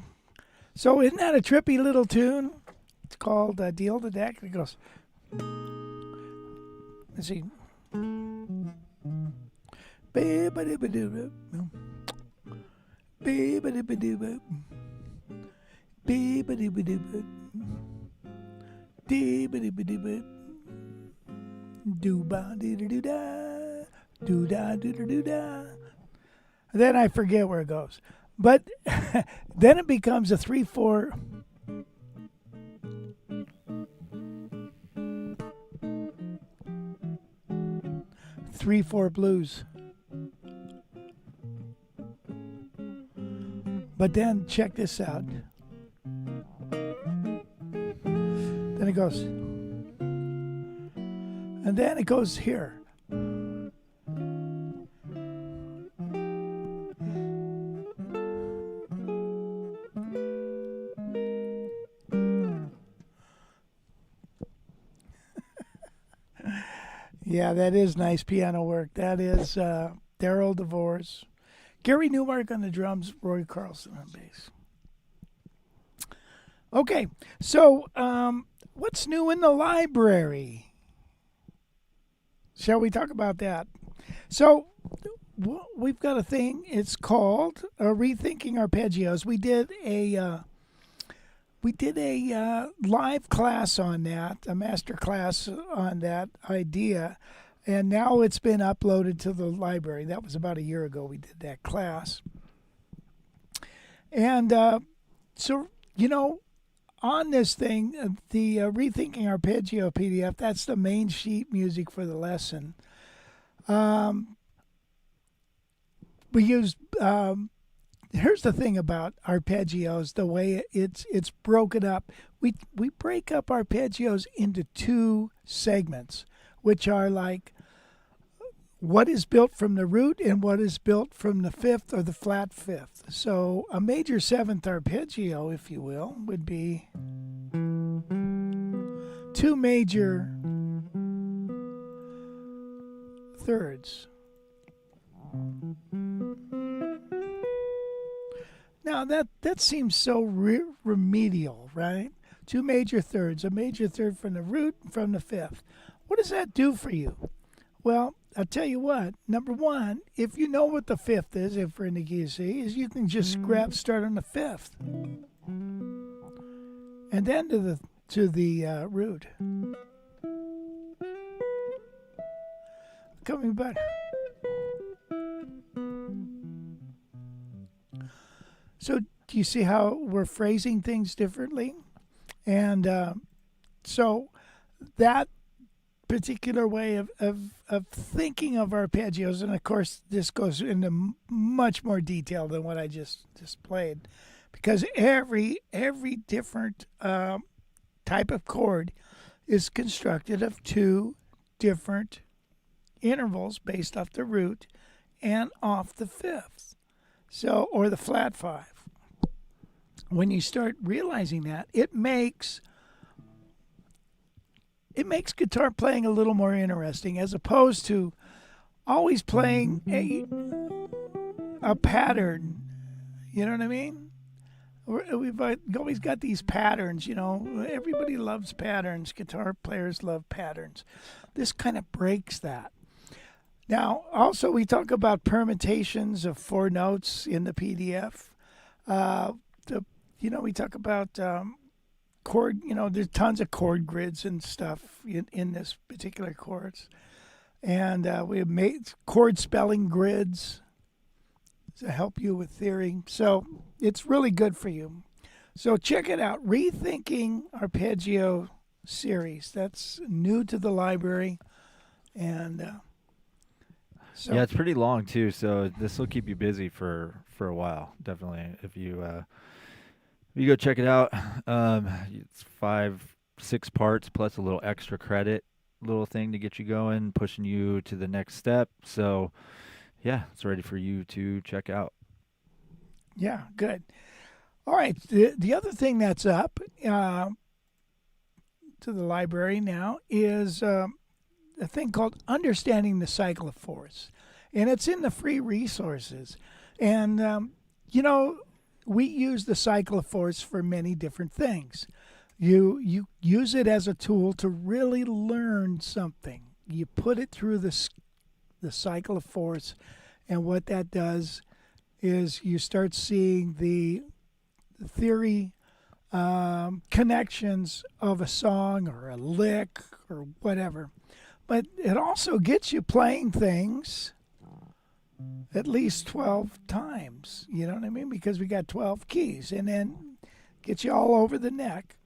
S1: So isn't that a trippy little tune? It's called Deal the Deck. It goes, let's see. Ba-ba-doo-ba-doo-ba. Ba-ba-doo-ba-doo-ba. Ba-ba-doo-ba-doo-ba. Dee-ba-doo-ba-doo-ba. Do-ba-doo-da-doo-da. Do-da-doo-da-doo-da. Then I forget where it goes. But then it becomes a 3/4. Blues. But then check this out. Then it goes. And then it goes here. Yeah, that is nice piano work. That is Daryl DeVores. Gary Newmark on the drums, Roy Carlson on bass. Okay, so what's new in the library? Shall we talk about that? So we've got a thing. It's called Rethinking Arpeggios. We did a live class on that, a master class on that idea, and now it's been uploaded to the library. That was about a year ago we did that class. And so, on this thing, the Rethinking Arpeggio PDF, that's the main sheet music for the lesson. We used... here's the thing about arpeggios, the way it's broken up. We break up arpeggios into two segments, which are like what is built from the root and what is built from the fifth or the flat fifth. So a major seventh arpeggio, if you will, would be two major thirds. Now that seems so remedial, right? Two major thirds, a major third from the root and from the fifth. What does that do for you? Well, I'll tell you what. Number one, if you know what the fifth is, if we're in the key of C, is you can just start on the fifth, and then to the root. Coming back. So do you see how we're phrasing things differently? And so that particular way of thinking of arpeggios, and of course this goes into much more detail than what I just played, because every different type of chord is constructed of two different intervals based off the root and off the fifth. So, or the flat five. When you start realizing that, it makes it makes guitar playing a little more interesting as opposed to always playing a pattern. You know what I mean? We've always got these patterns, Everybody loves patterns. Guitar players love patterns. This kind of breaks that. Now, also, we talk about permutations of 4 notes in the PDF. We talk about chord, there's tons of chord grids and stuff in this particular course. And we have made chord spelling grids to help you with theory. So it's really good for you. So check it out. Rethinking Arpeggio series. That's new to the library. And so
S2: Yeah, it's pretty long too, so this will keep you busy for a while. Definitely, if you go check it out. It's 5-6 parts plus a little extra credit, little thing to get you going, pushing you to the next step. So, yeah, it's ready for you to check out.
S1: Yeah, good. All right. The other thing that's up to the library now is a thing called Understanding the Cycle of Force. And it's in the free resources. And, we use the cycle of force for many different things. You use it as a tool to really learn something. You put it through the cycle of force, and what that does is you start seeing the theory connections of a song or a lick or whatever. But it also gets you playing things at least 12 times. You know what I mean? Because we got 12 keys, and then gets you all over the neck.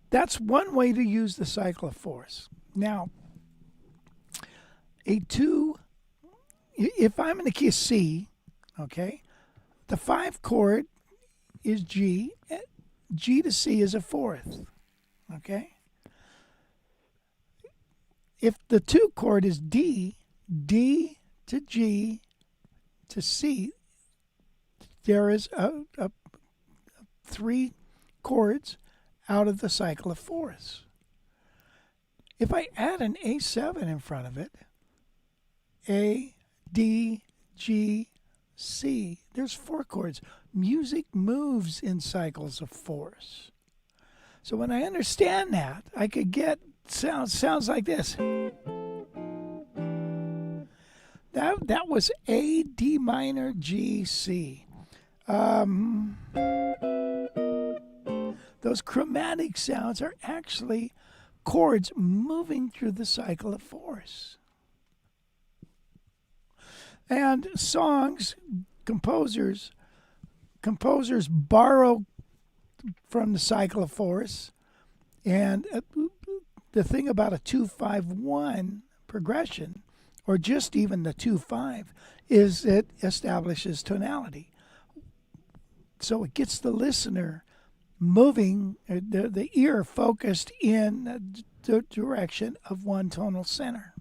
S1: That's one way to use the cycle of force. Now, if I'm in the key of C, okay, the 5 chord is G. G to C is a 4th, okay? If the 2 chord is D, D to G to C, there is a 3 chords out of the cycle of force. If I add an A7 in front of it, A, D, G, C, there's 4 chords. Music moves in cycles of force. So when I understand that, I could get sounds like this. That was A, D minor, G, C. Those chromatic sounds are actually chords moving through the cycle of force. And songs, composers borrow from the cycle of force. And the thing about a 2-5-1 progression, or just even the 2-5, is it establishes tonality. So it gets the listener moving, the ear focused in the direction of one tonal center.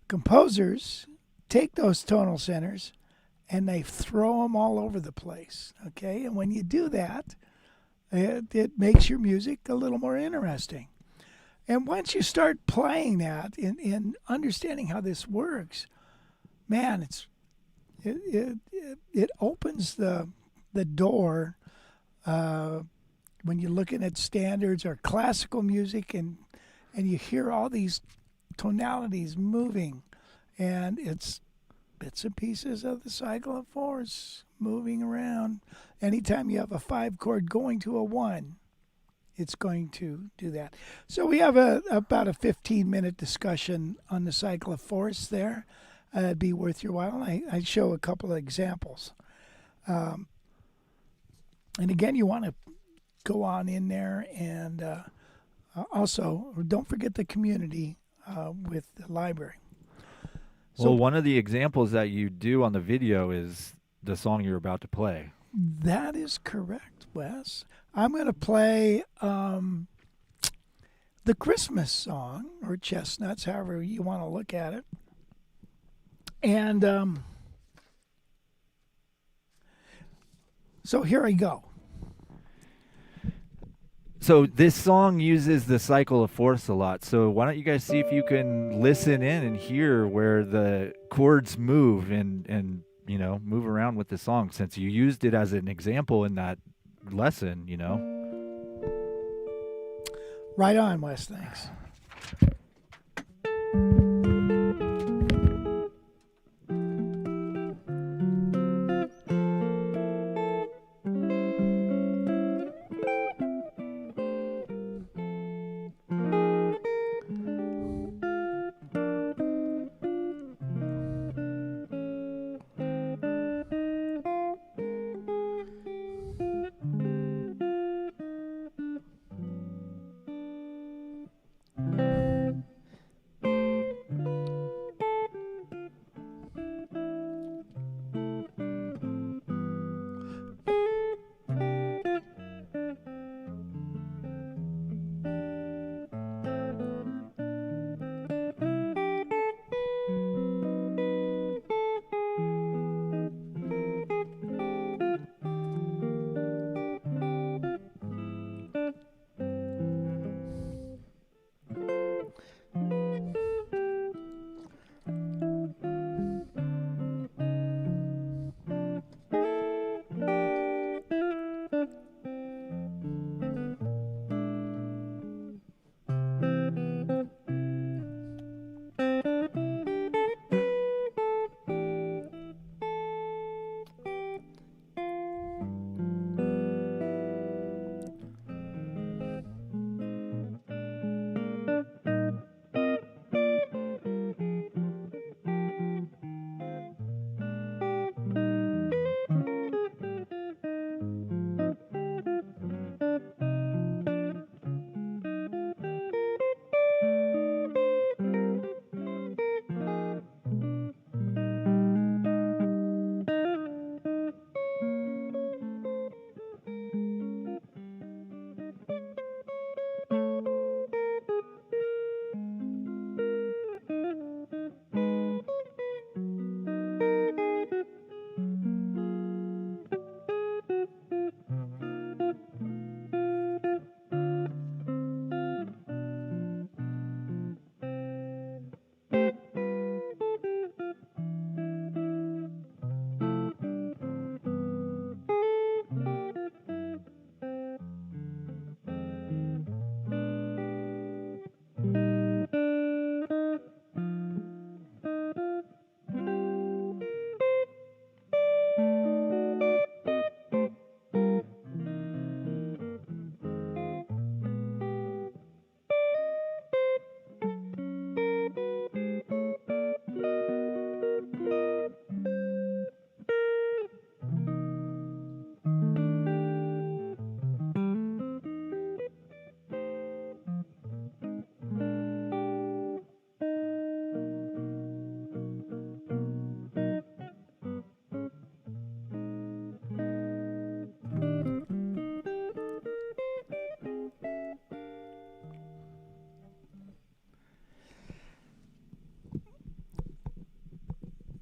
S1: Composers take those tonal centers and they throw them all over the place, okay? And when you do that, it makes your music a little more interesting. And once you start playing that and understanding how this works, man, it opens the door when you're looking at standards or classical music and you hear all these tonalities moving, and it's bits and pieces of the cycle of force moving around. Anytime you have a 5 chord going to a 1, it's going to do that. So we have about a 15-minute discussion on the cycle of force there. It'd be worth your while. I show a couple of examples. And again, you want to go on in there, and also don't forget the community with the library. So,
S2: well, one of the examples that you do on the video is the song you're about to play.
S1: That is correct, Wes. I'm going to play the Christmas song, or Chestnuts, however you want to look at it. And so here I go.
S2: So this song uses the cycle of fourths a lot. So why don't you guys see if you can listen in and hear where the chords move and move around with the song, since you used it as an example in that lesson.
S1: Right on, Wes. Thanks.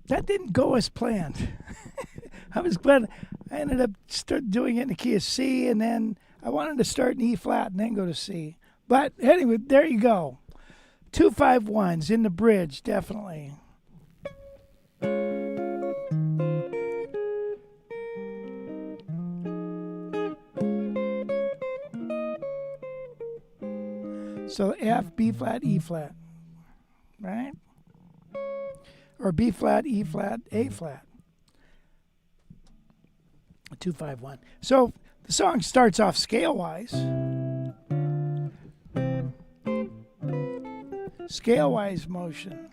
S1: That didn't go as planned. I was glad I ended up doing it in the key of C, and then I wanted to start in E flat and then go to C. But anyway, there you go. 2-5-1s in the bridge, definitely. So F, B flat, E flat, right? Or B flat, E flat, A flat. 2-5-1. So the song starts off scale-wise. Scale-wise motion.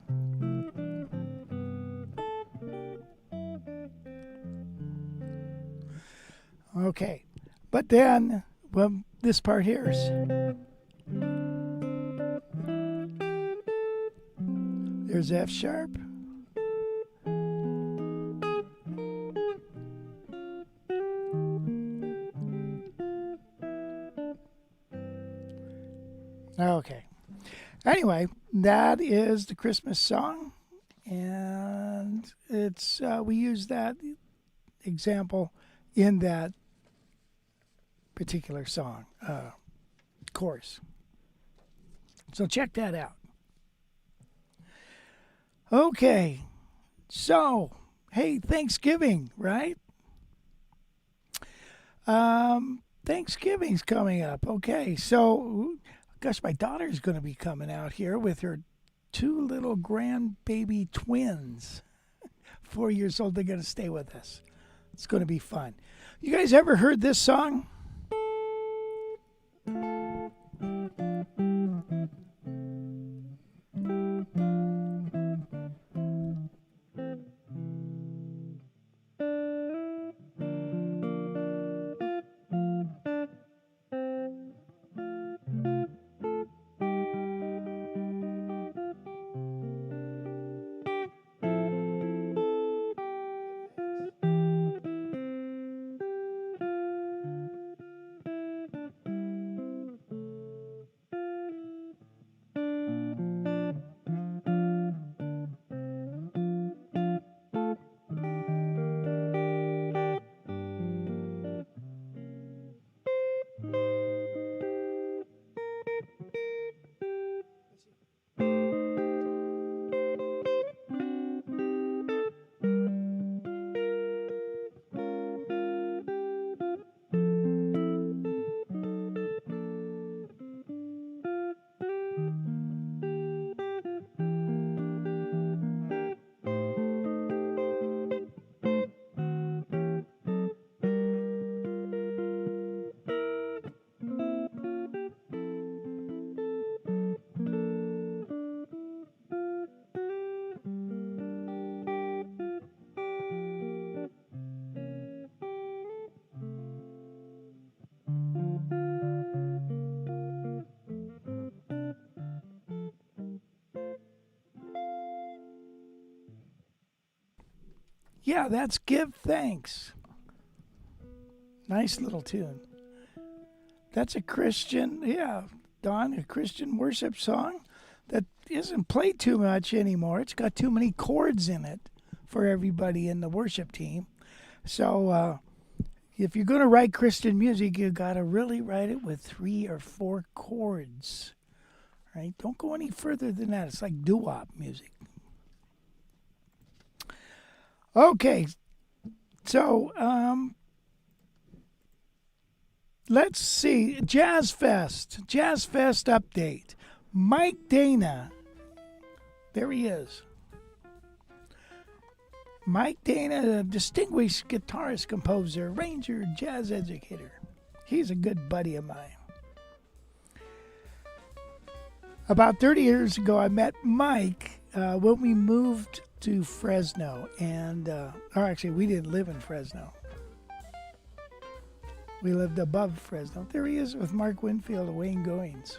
S1: Okay. But then, well, this part here is... There's F sharp. Okay. Anyway, that is the Christmas song, and it's we use that example in that particular song. course. So check that out. Okay. So, hey, Thanksgiving, right? Thanksgiving's coming up. Okay. So, gosh, my daughter's going to be coming out here with her 2 little grandbaby twins. 4 years old. They're going to stay with us. It's going to be fun. You guys ever heard this song? Yeah, that's Give Thanks. Nice little tune. That's a Christian, Don, a Christian worship song that isn't played too much anymore. It's got too many chords in it for everybody in the worship team. So if you're going to write Christian music, you got to really write it with 3 or 4 chords. Right? Don't go any further than that. It's like doo-wop music. Okay, so let's see. Jazz Fest update. Mike Dana, there he is. Mike Dana, a distinguished guitarist, composer, arranger, jazz educator. He's a good buddy of mine. About 30 years ago, I met Mike when we moved to Fresno, and or actually we didn't live in Fresno. We lived above Fresno. There he is with Mark Winfield of Wayne Goings.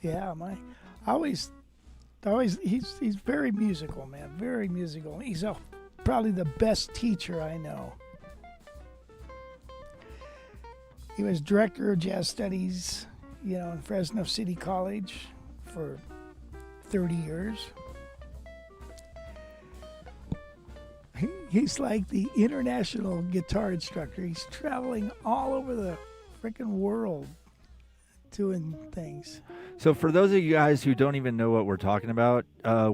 S1: Yeah, he's very musical, man. Very musical. He's probably the best teacher I know. He was director of jazz studies, in Fresno City College for 30 years. He's like the international guitar instructor. He's traveling all over the freaking world doing things.
S2: So for those of you guys who don't even know what we're talking about,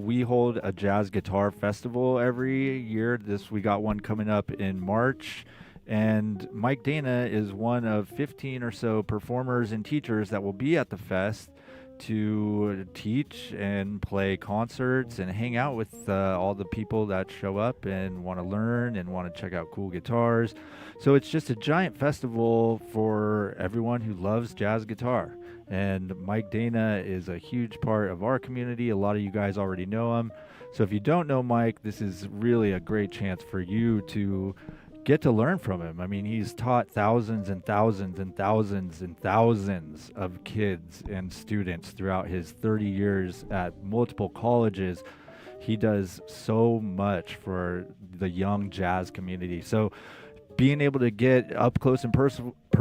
S2: we hold a jazz guitar festival every year. We got one coming up in March, and Mike Dana is one of 15 or so performers and teachers that will be at the fest to teach and play concerts and hang out with all the people that show up and want to learn and want to check out cool guitars. So it's just a giant festival for everyone who loves jazz guitar. And Mike Dana is a huge part of our community. A lot of you guys already know him. So if you don't know Mike, this is really a great chance for you to get to learn from him. I mean, he's taught thousands and thousands and thousands and thousands of kids and students throughout his 30 years at multiple colleges. He does so much for the young jazz community. So being able to get up close and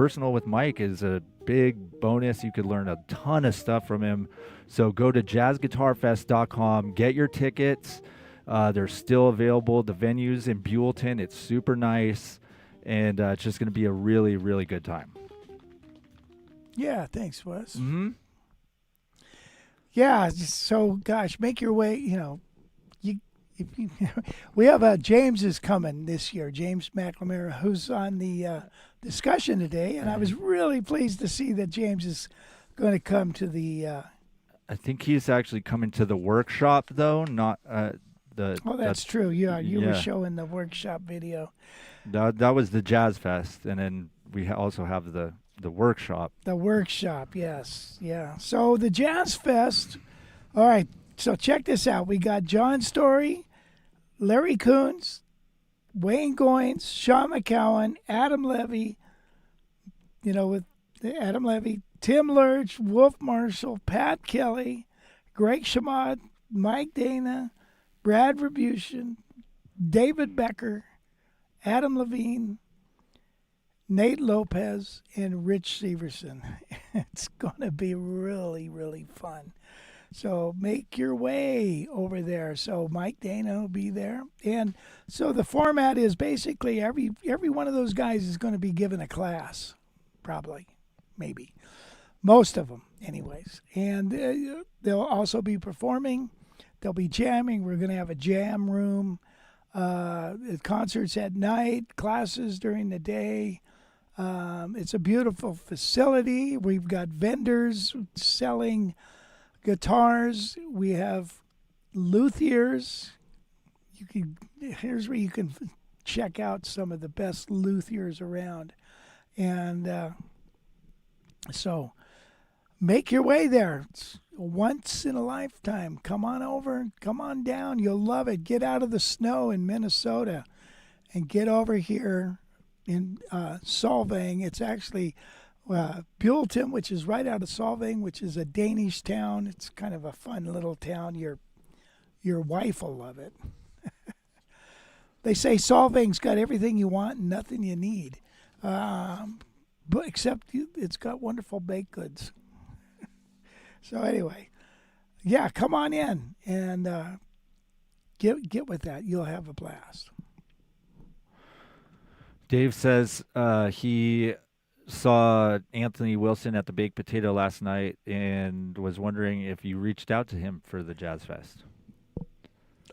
S2: personal with Mike is a big bonus. You could learn a ton of stuff from him. So go to jazzguitarfest.com, get your tickets. They're still available. The venue's in Buellton. It's super nice, and it's just going to be a really, really good time.
S1: Yeah, thanks, Wes.
S2: Mm-hmm.
S1: Yeah, so gosh, make your way. We have James is coming this year. James McLemore, who's on the discussion today, and I was really pleased to see that James is going to come to the.
S2: I think he's actually coming to the workshop though, not the.
S1: Oh, that's true. Yeah, you were showing the workshop video.
S2: That was the Jazz Fest, and then we also have the workshop.
S1: The workshop, yes, yeah. So the Jazz Fest. All right, so check this out. We got John Story, Larry Coons, Wayne Goins, Sean McCowan, Adam Levy. With Adam Levy, Tim Lurch, Wolf Marshall, Pat Kelly, Greg Shamad, Mike Dana, Brad Rebution, David Becker, Adam Levine, Nate Lopez, and Rich Severson. It's going to be really, really fun. So make your way over there. So Mike Dana will be there. And so the format is basically every one of those guys is going to be given a class, probably, maybe. Most of them, anyways. And they'll also be performing. They'll be jamming. We're going to have a jam room, concerts at night, classes during the day. It's a beautiful facility. We've got vendors selling guitars. We have luthiers. Here's where you can check out some of the best luthiers around. And so make your way there. It's once in a lifetime. Come on over. Come on down. You'll love it. Get out of the snow in Minnesota and get over here in Solvang. It's actually Buellton, which is right out of Solvang, which is a Danish town. It's kind of a fun little town. Your wife will love it. They say Solvang's got everything you want and nothing you need, but except it's got wonderful baked goods. So anyway, yeah, come on in and get with that. You'll have a blast.
S2: Dave says he saw Anthony Wilson at the Baked Potato last night and was wondering if you reached out to him for the Jazz Fest.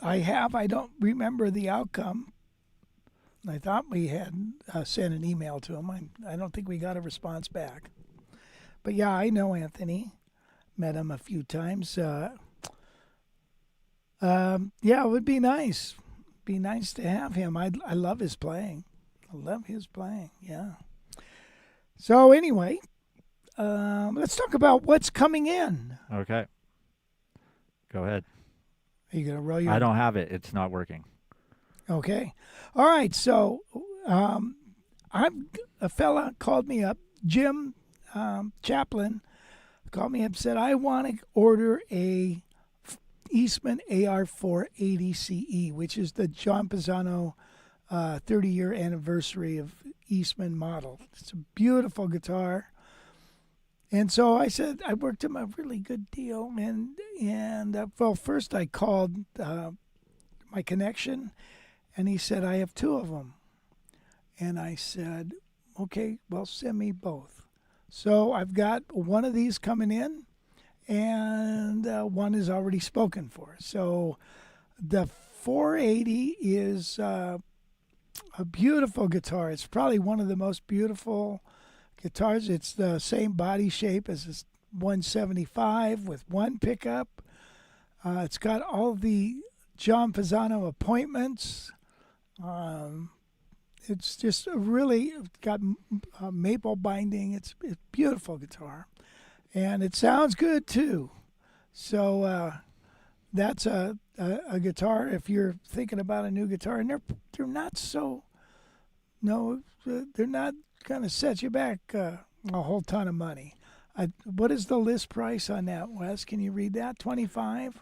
S1: I have. I don't remember the outcome. I thought we had sent an email to him. I don't think we got a response back. But yeah, I know Anthony. Met him a few times. Yeah, it would be nice. Be nice to have him. I love his playing. Yeah. So anyway, let's talk about what's coming in.
S2: Okay. Go ahead.
S1: Are you going to roll your...
S2: I don't have it. It's not working.
S1: Okay. All right. So a fella called me up, Jim Chaplin, called me up and said, I want to order a Eastman AR480 CE, which is the John Pisano 30-year anniversary of Eastman model. It's a beautiful guitar. And so I said, I worked him a really good deal. And well, first I called my connection, and he said, I have two of them. And I said, okay, well, send me both. So I've got one of these coming in, and one is already spoken for. So the 480 is a beautiful guitar. It's probably one of the most beautiful guitars. It's the same body shape as this 175 with one pickup. It's got all the John Pisano appointments. It's just really got maple binding. It's a beautiful guitar, and it sounds good too. So that's a guitar if you're thinking about a new guitar, and they're not so. No, they're not going to set you back a whole ton of money. What is the list price on that, Wes? Can you read that? 25?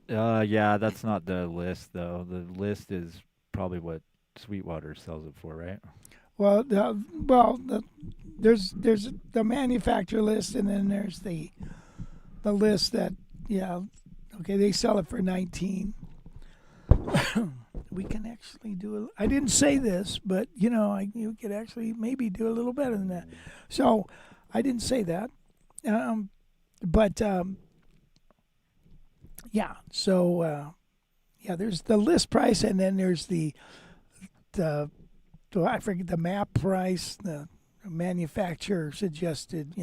S2: Yeah, that's not the list though. The list is probably what Sweetwater sells it for, right?
S1: There's the manufacturer list, and then there's the list that okay, they sell it for 19. We can actually do I didn't say this, but you could actually maybe do a little better than that. So I didn't say that, but yeah. So there's the list price, and then there's the I forget the map price, the manufacturer suggested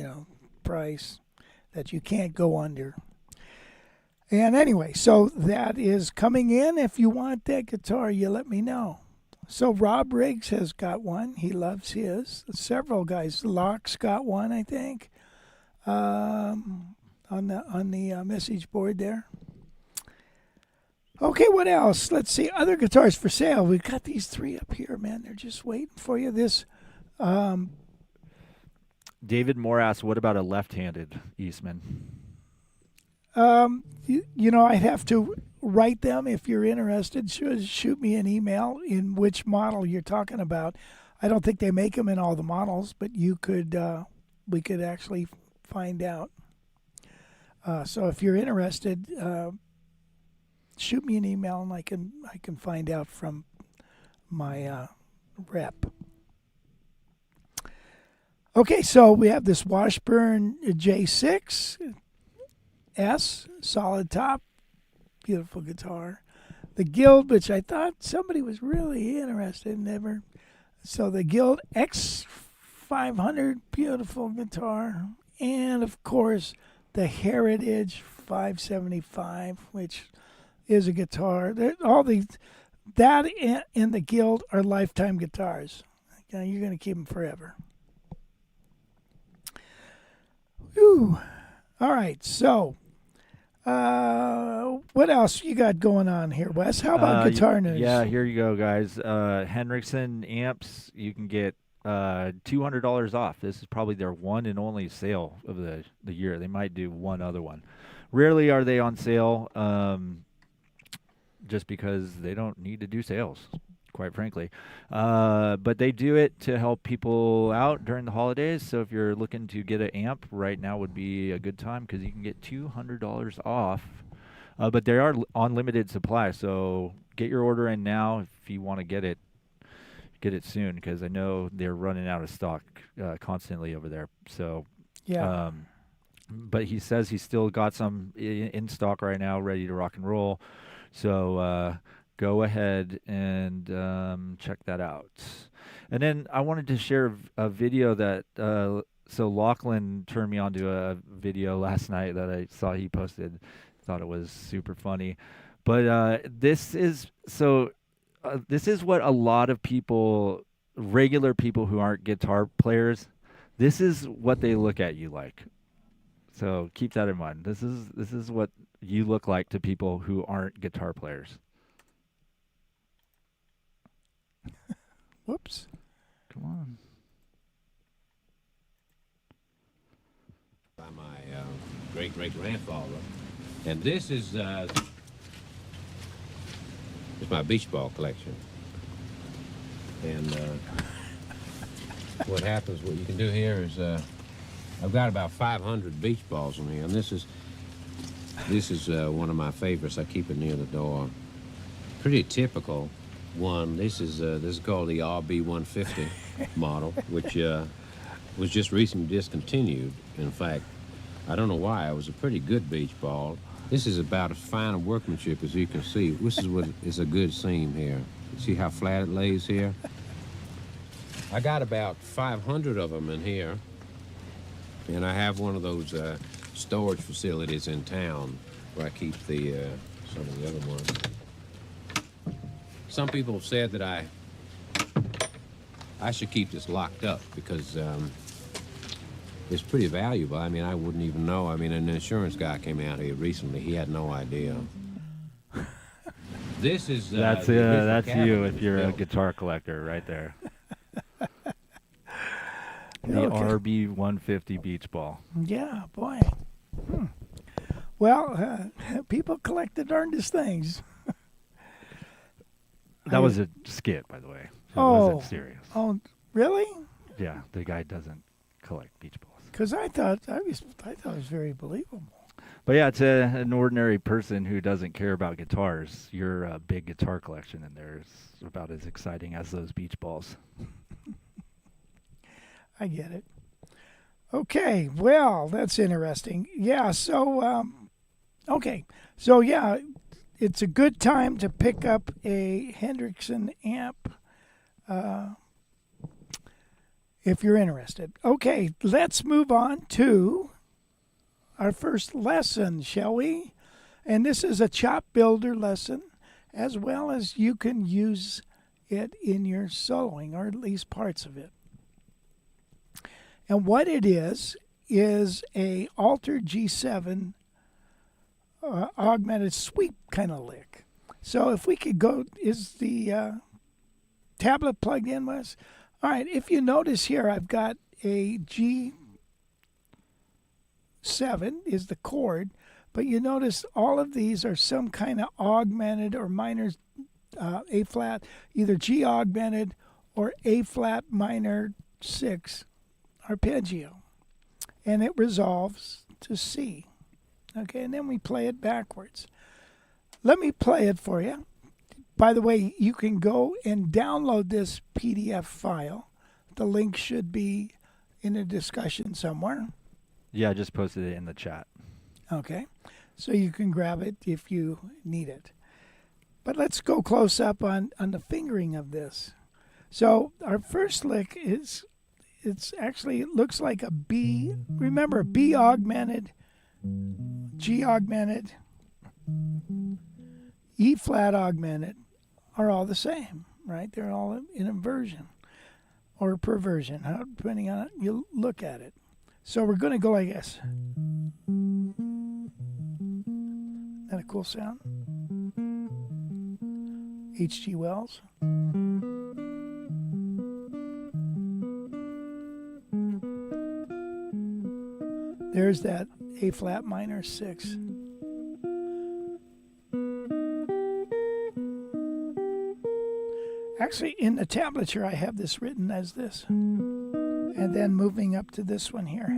S1: price that you can't go under. And anyway, so that is coming in. If you want that guitar, you let me know. So Rob Riggs has got one. He loves his. Several guys. Locke's got one, I think, on the message board there. Okay, what else? Let's see. Other guitars for sale. We've got these 3 up here, man. They're just waiting for you. This.
S2: David Moore asks, what about a left-handed Eastman?
S1: I'd have to write them if you're interested. Shoot me an email in which model you're talking about. I don't think they make them in all the models, but we could actually find out. So if you're interested, shoot me an email and I can find out from my rep. Okay, so we have this Washburn J6 S, solid top, beautiful guitar. The Guild, which I thought somebody was really interested in, So the Guild X500, beautiful guitar. And, of course, the Heritage 575, which is a guitar. That and the Guild are lifetime guitars. Okay, you're going to keep them forever. Whew. All right, so what else you got going on here, Wes? How about guitar news?
S2: Yeah, here you go, guys. Henriksen amps, you can get $200 off. This is probably their one and only sale of the year. They might do one other one. Rarely are they on sale, just because they don't need to do sales, quite frankly. But they do it to help people out during the holidays. So if you're looking to get an amp, right now would be a good time because you can get $200 off. But they are on limited supply, so get your order in now if you want to get it soon, because I know they're running out of stock constantly over there. So
S1: yeah.
S2: But he says he's still got some in stock right now, ready to rock and roll. So go ahead and check that out. And then I wanted to share a video that so Lachlan turned me onto a video last night that I saw he posted. Thought it was super funny. But this is what a lot of people, regular people who aren't guitar players, this is what they look at you like. So keep that in mind. This is what you look like to people who aren't guitar players.
S1: Whoops.
S2: Come on.
S3: By my great-great-grandfather. And this is it's my beach ball collection. And what you can do here is I've got about 500 beach balls in here, and this is one of my favorites. I keep it near the door. Pretty typical one. This is called the RB150 model, which was just recently discontinued. In fact, I don't know why. It was a pretty good beach ball. This is about as fine a workmanship as you can see. This is what is a good seam here. See how flat it lays here? I got about 500 of them in here, and I have one of those storage facilities in town where I keep some of the other ones. Some people have said that I should keep this locked up because it's pretty valuable. I mean, I wouldn't even know. I mean, an insurance guy came out here recently. He had no idea. This is
S2: that's you if you're a guitar collector right there. The RB150 beach ball.
S1: Yeah, boy. Well, people collect the darndest things.
S2: That was a skit, by the way. It wasn't serious.
S1: Oh, Really?
S2: Yeah, the guy doesn't collect beach balls.
S1: Because I thought it was very believable.
S2: But yeah, to an ordinary person who doesn't care about guitars, your big guitar collection in there is about as exciting as those beach balls.
S1: I get it. Okay, well, that's interesting. Yeah, so, okay. So, yeah, it's a good time to pick up a Hendrickson amp if you're interested. Okay, let's move on to our first lesson, shall we? And this is a chop builder lesson, as well as you can use it in your soloing, or at least parts of it. And what it is a altered G7 augmented sweep kind of lick. So if we could go, is the tablet plugged in, Wes? All right, if you notice here, I've got a G7 is the chord, but you notice all of these are some kind of augmented or minor A flat, either G augmented or A flat minor 6 arpeggio. And it resolves to C. Okay, and then we play it backwards. Let me play it for you. By the way, you can go and download this PDF file. The link should be in the discussion somewhere.
S2: Yeah, I just posted it in the chat.
S1: Okay, so you can grab it if you need it. But let's go close up on the fingering of this. So our first lick is, it looks like a B. Remember, B augmented, G augmented, E flat augmented are all the same, right? They're all in inversion or perversion, depending on how you look at it. So we're going to go like this. Isn't that a cool sound? H.G. Wells. There's that A flat minor 6. Actually, in the tablature, I have this written as this. And then moving up to this one here.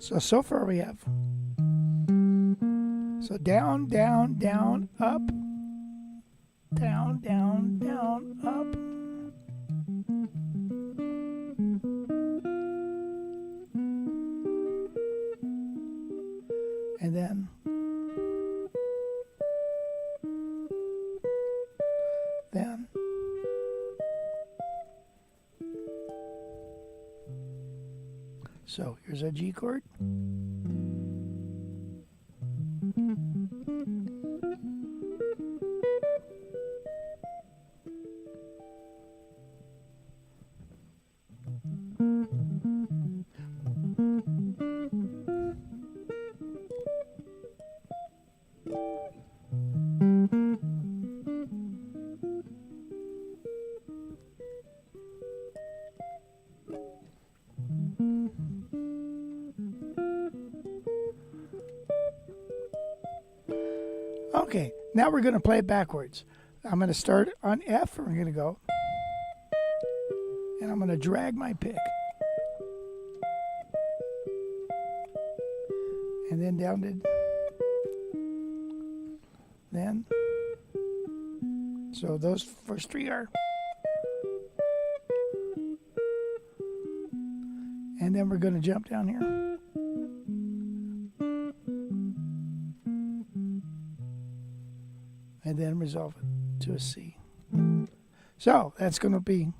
S1: So far we have. So down, down, down, up. Down, down, down, up. And then so here's a G chord. Okay, now we're going to play it backwards. I'm going to start on F, and we're going to go. And I'm going to drag my pick. And then down to... Then... So those first three are... And then we're going to jump down here. And then resolve it to a C. So that's going to be...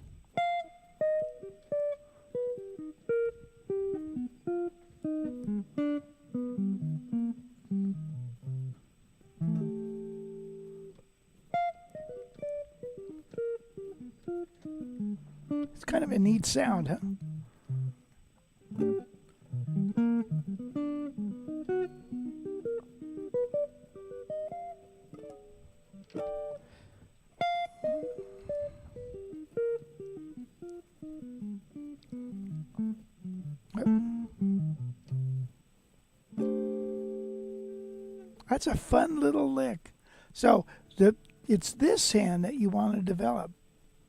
S1: It's kind of a neat sound, huh? That's a fun little lick. So it's this hand that you want to develop.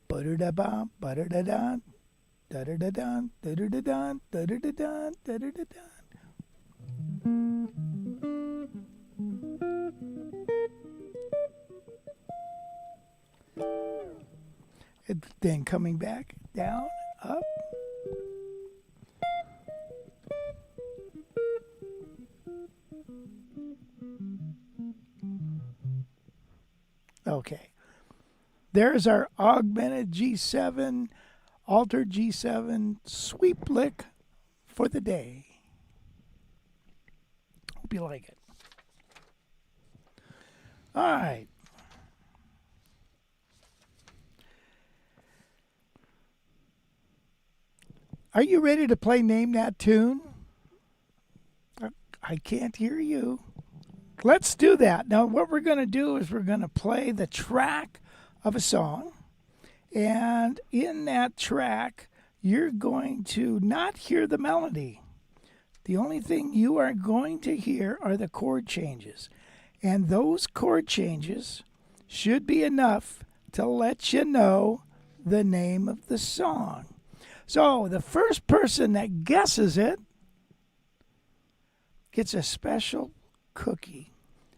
S1: Ba-da-da-bum, ba-da-da-dun, da-da-da-dun, da-da-da-dun, da-da-da-dun, da-da-da-dun. Then coming back, down, up. Okay. There's our Augmented G7, Altered G7 sweep lick for the day. Hope you like it. All right. Are you ready to play Name That Tune? I can't hear you. Let's do that. Now, what we're going to do is we're going to play the track of a song. And in that track, you're going to not hear the melody. The only thing you are going to hear are the chord changes. And those chord changes should be enough to let you know the name of the song. So the first person that guesses it gets a special cookie.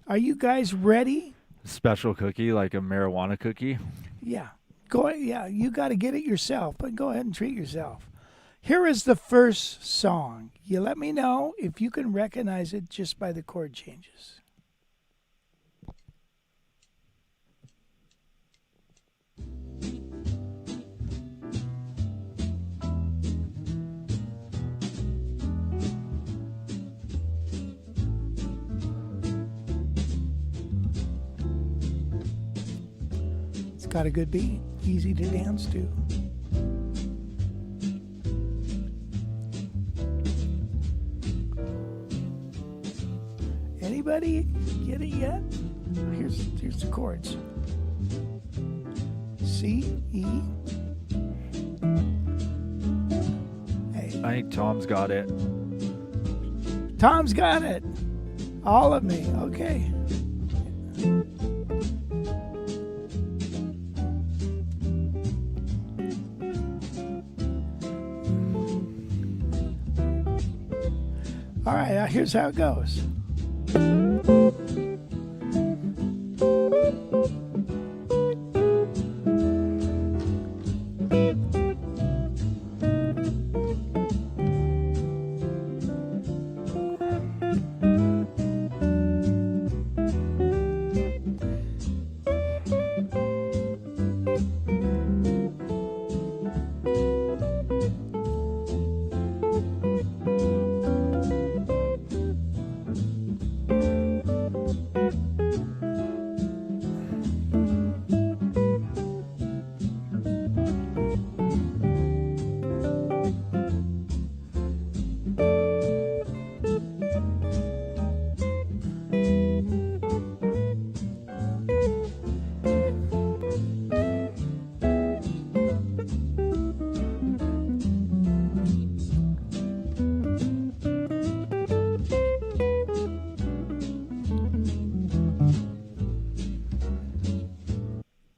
S1: Are you guys ready?
S2: Special cookie, like a marijuana cookie.
S1: Yeah. You got to get it yourself, but go ahead and treat yourself. Here is the first song. You let me know if you can recognize it just by the chord changes. Got a good beat, easy to dance to. Anybody get it yet? Here's the chords. C, E. Hey.
S2: I think Tom's got it.
S1: Tom's got it. All of me. Okay. All right, here's how it goes.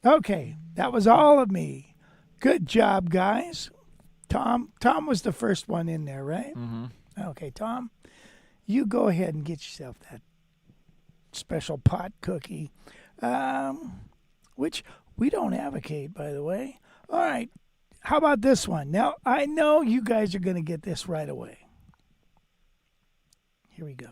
S1: Okay, that was all of me. Good job, guys. Tom was the first one in there, right?
S2: Mm-hmm.
S1: Okay, Tom, you go ahead and get yourself that special pot cookie, which we don't advocate, by the way. All right, how about this one? Now, I know you guys are going to get this right away. Here we go.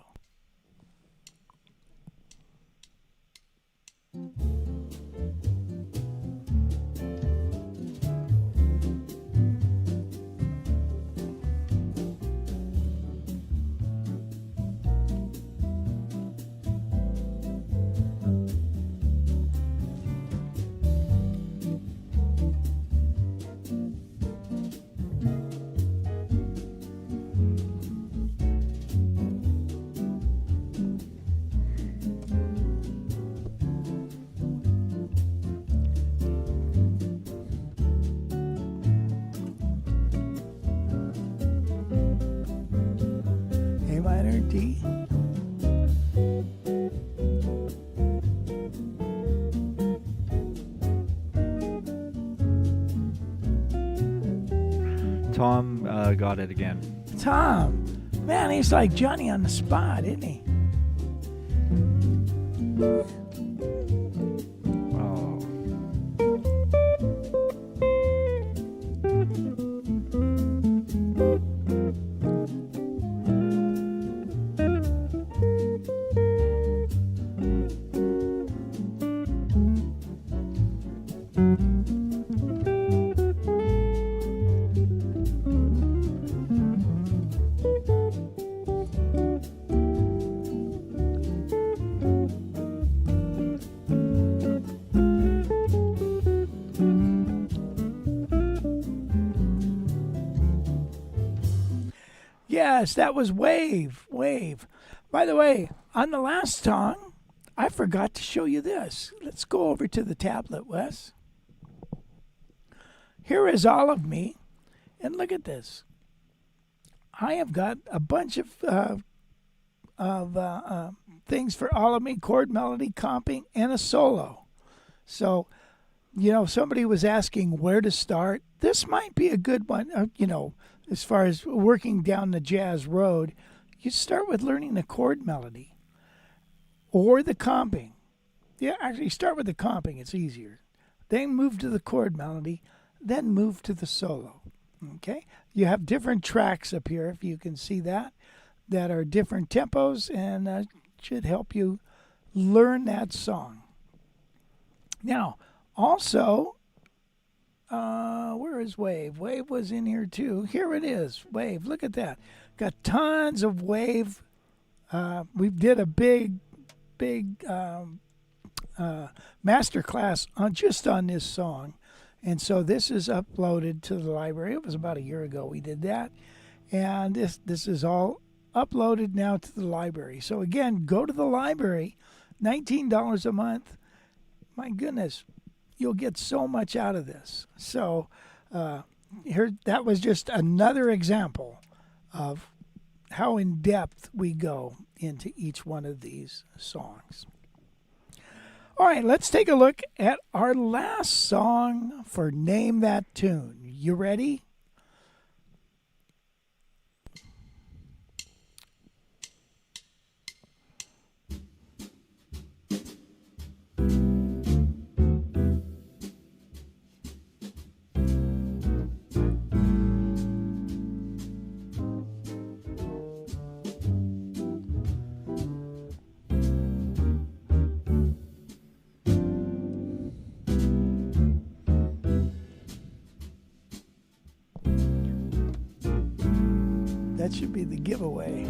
S1: A minor, D.
S2: Tom got it again.
S1: Tom, man, he's like Johnny on the spot, isn't he?
S2: Oh.
S1: Yes, that was Wave. Wave. By the way, on the last song, I forgot to show you this. Let's go over to the tablet, Wes. Here is All of Me, and look at this. I have got a bunch of things for All of Me: chord, melody, comping, and a solo. So, somebody was asking where to start. This might be a good one. As far as working down the jazz road, you start with learning the chord melody or the comping. Yeah, actually start with the comping. It's easier. Then move to the chord melody, then move to the solo. Okay? You have different tracks up here, if you can see that are different tempos, and should help you learn that song. Now, also, where is Wave? Wave was in here too. Here it is. Wave. Look at that. Got tons of Wave. We did a big master class just on this song. And so this is uploaded to the library. It was about a year ago we did that. And this is all uploaded now to the library. So again, go to the library. $19 a month. My goodness, you'll get so much out of this. So here, that was just another example of how in depth we go into each one of these songs. All right, let's take a look at our last song for Name That Tune. You ready? That should be the giveaway.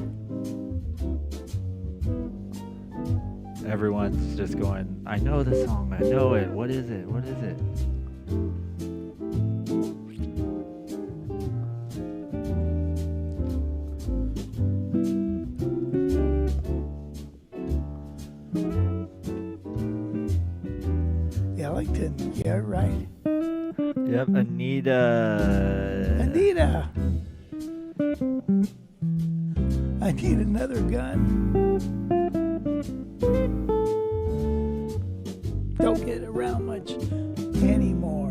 S2: Everyone's just going, I know the song, I know it. What is it? What is it?
S1: Ellington, yeah, right.
S2: Yep, Anita.
S1: Anita. I need another gun. Don't get around much anymore.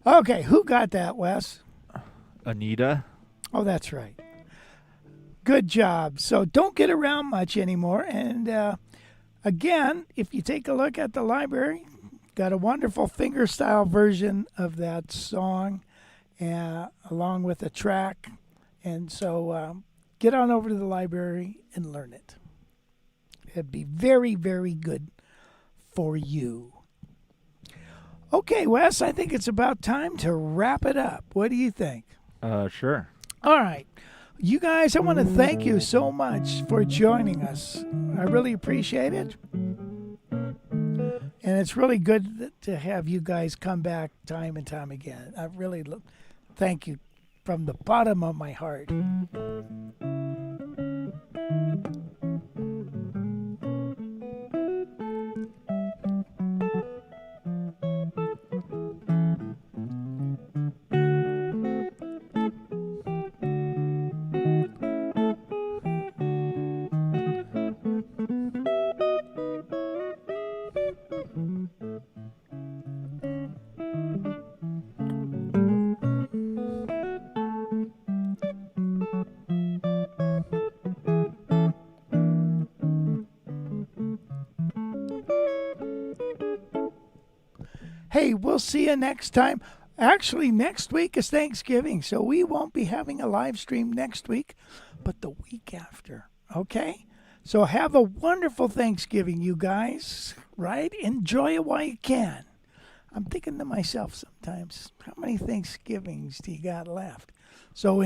S1: Okay, who got that, Wes?
S2: Anita.
S1: Oh, that's right. Good job. So don't get around much anymore. And Again, if you take a look at the library, got a wonderful fingerstyle version of that song, along with a track. And so get on over to the library and learn it. It'd be very, very good for you. Okay, Wes, I think it's about time to wrap it up. What do you think?
S2: Sure.
S1: All right. You guys, I want to thank you so much for joining us. I really appreciate it. And it's really good to have you guys come back time and time again. I really thank you from the bottom of my heart. Hey, we'll see you next time. Actually, next week is Thanksgiving, so we won't be having a live stream next week, but the week after, okay? So have a wonderful Thanksgiving, you guys, right? Enjoy it while you can. I'm thinking to myself sometimes, how many Thanksgivings do you got left? So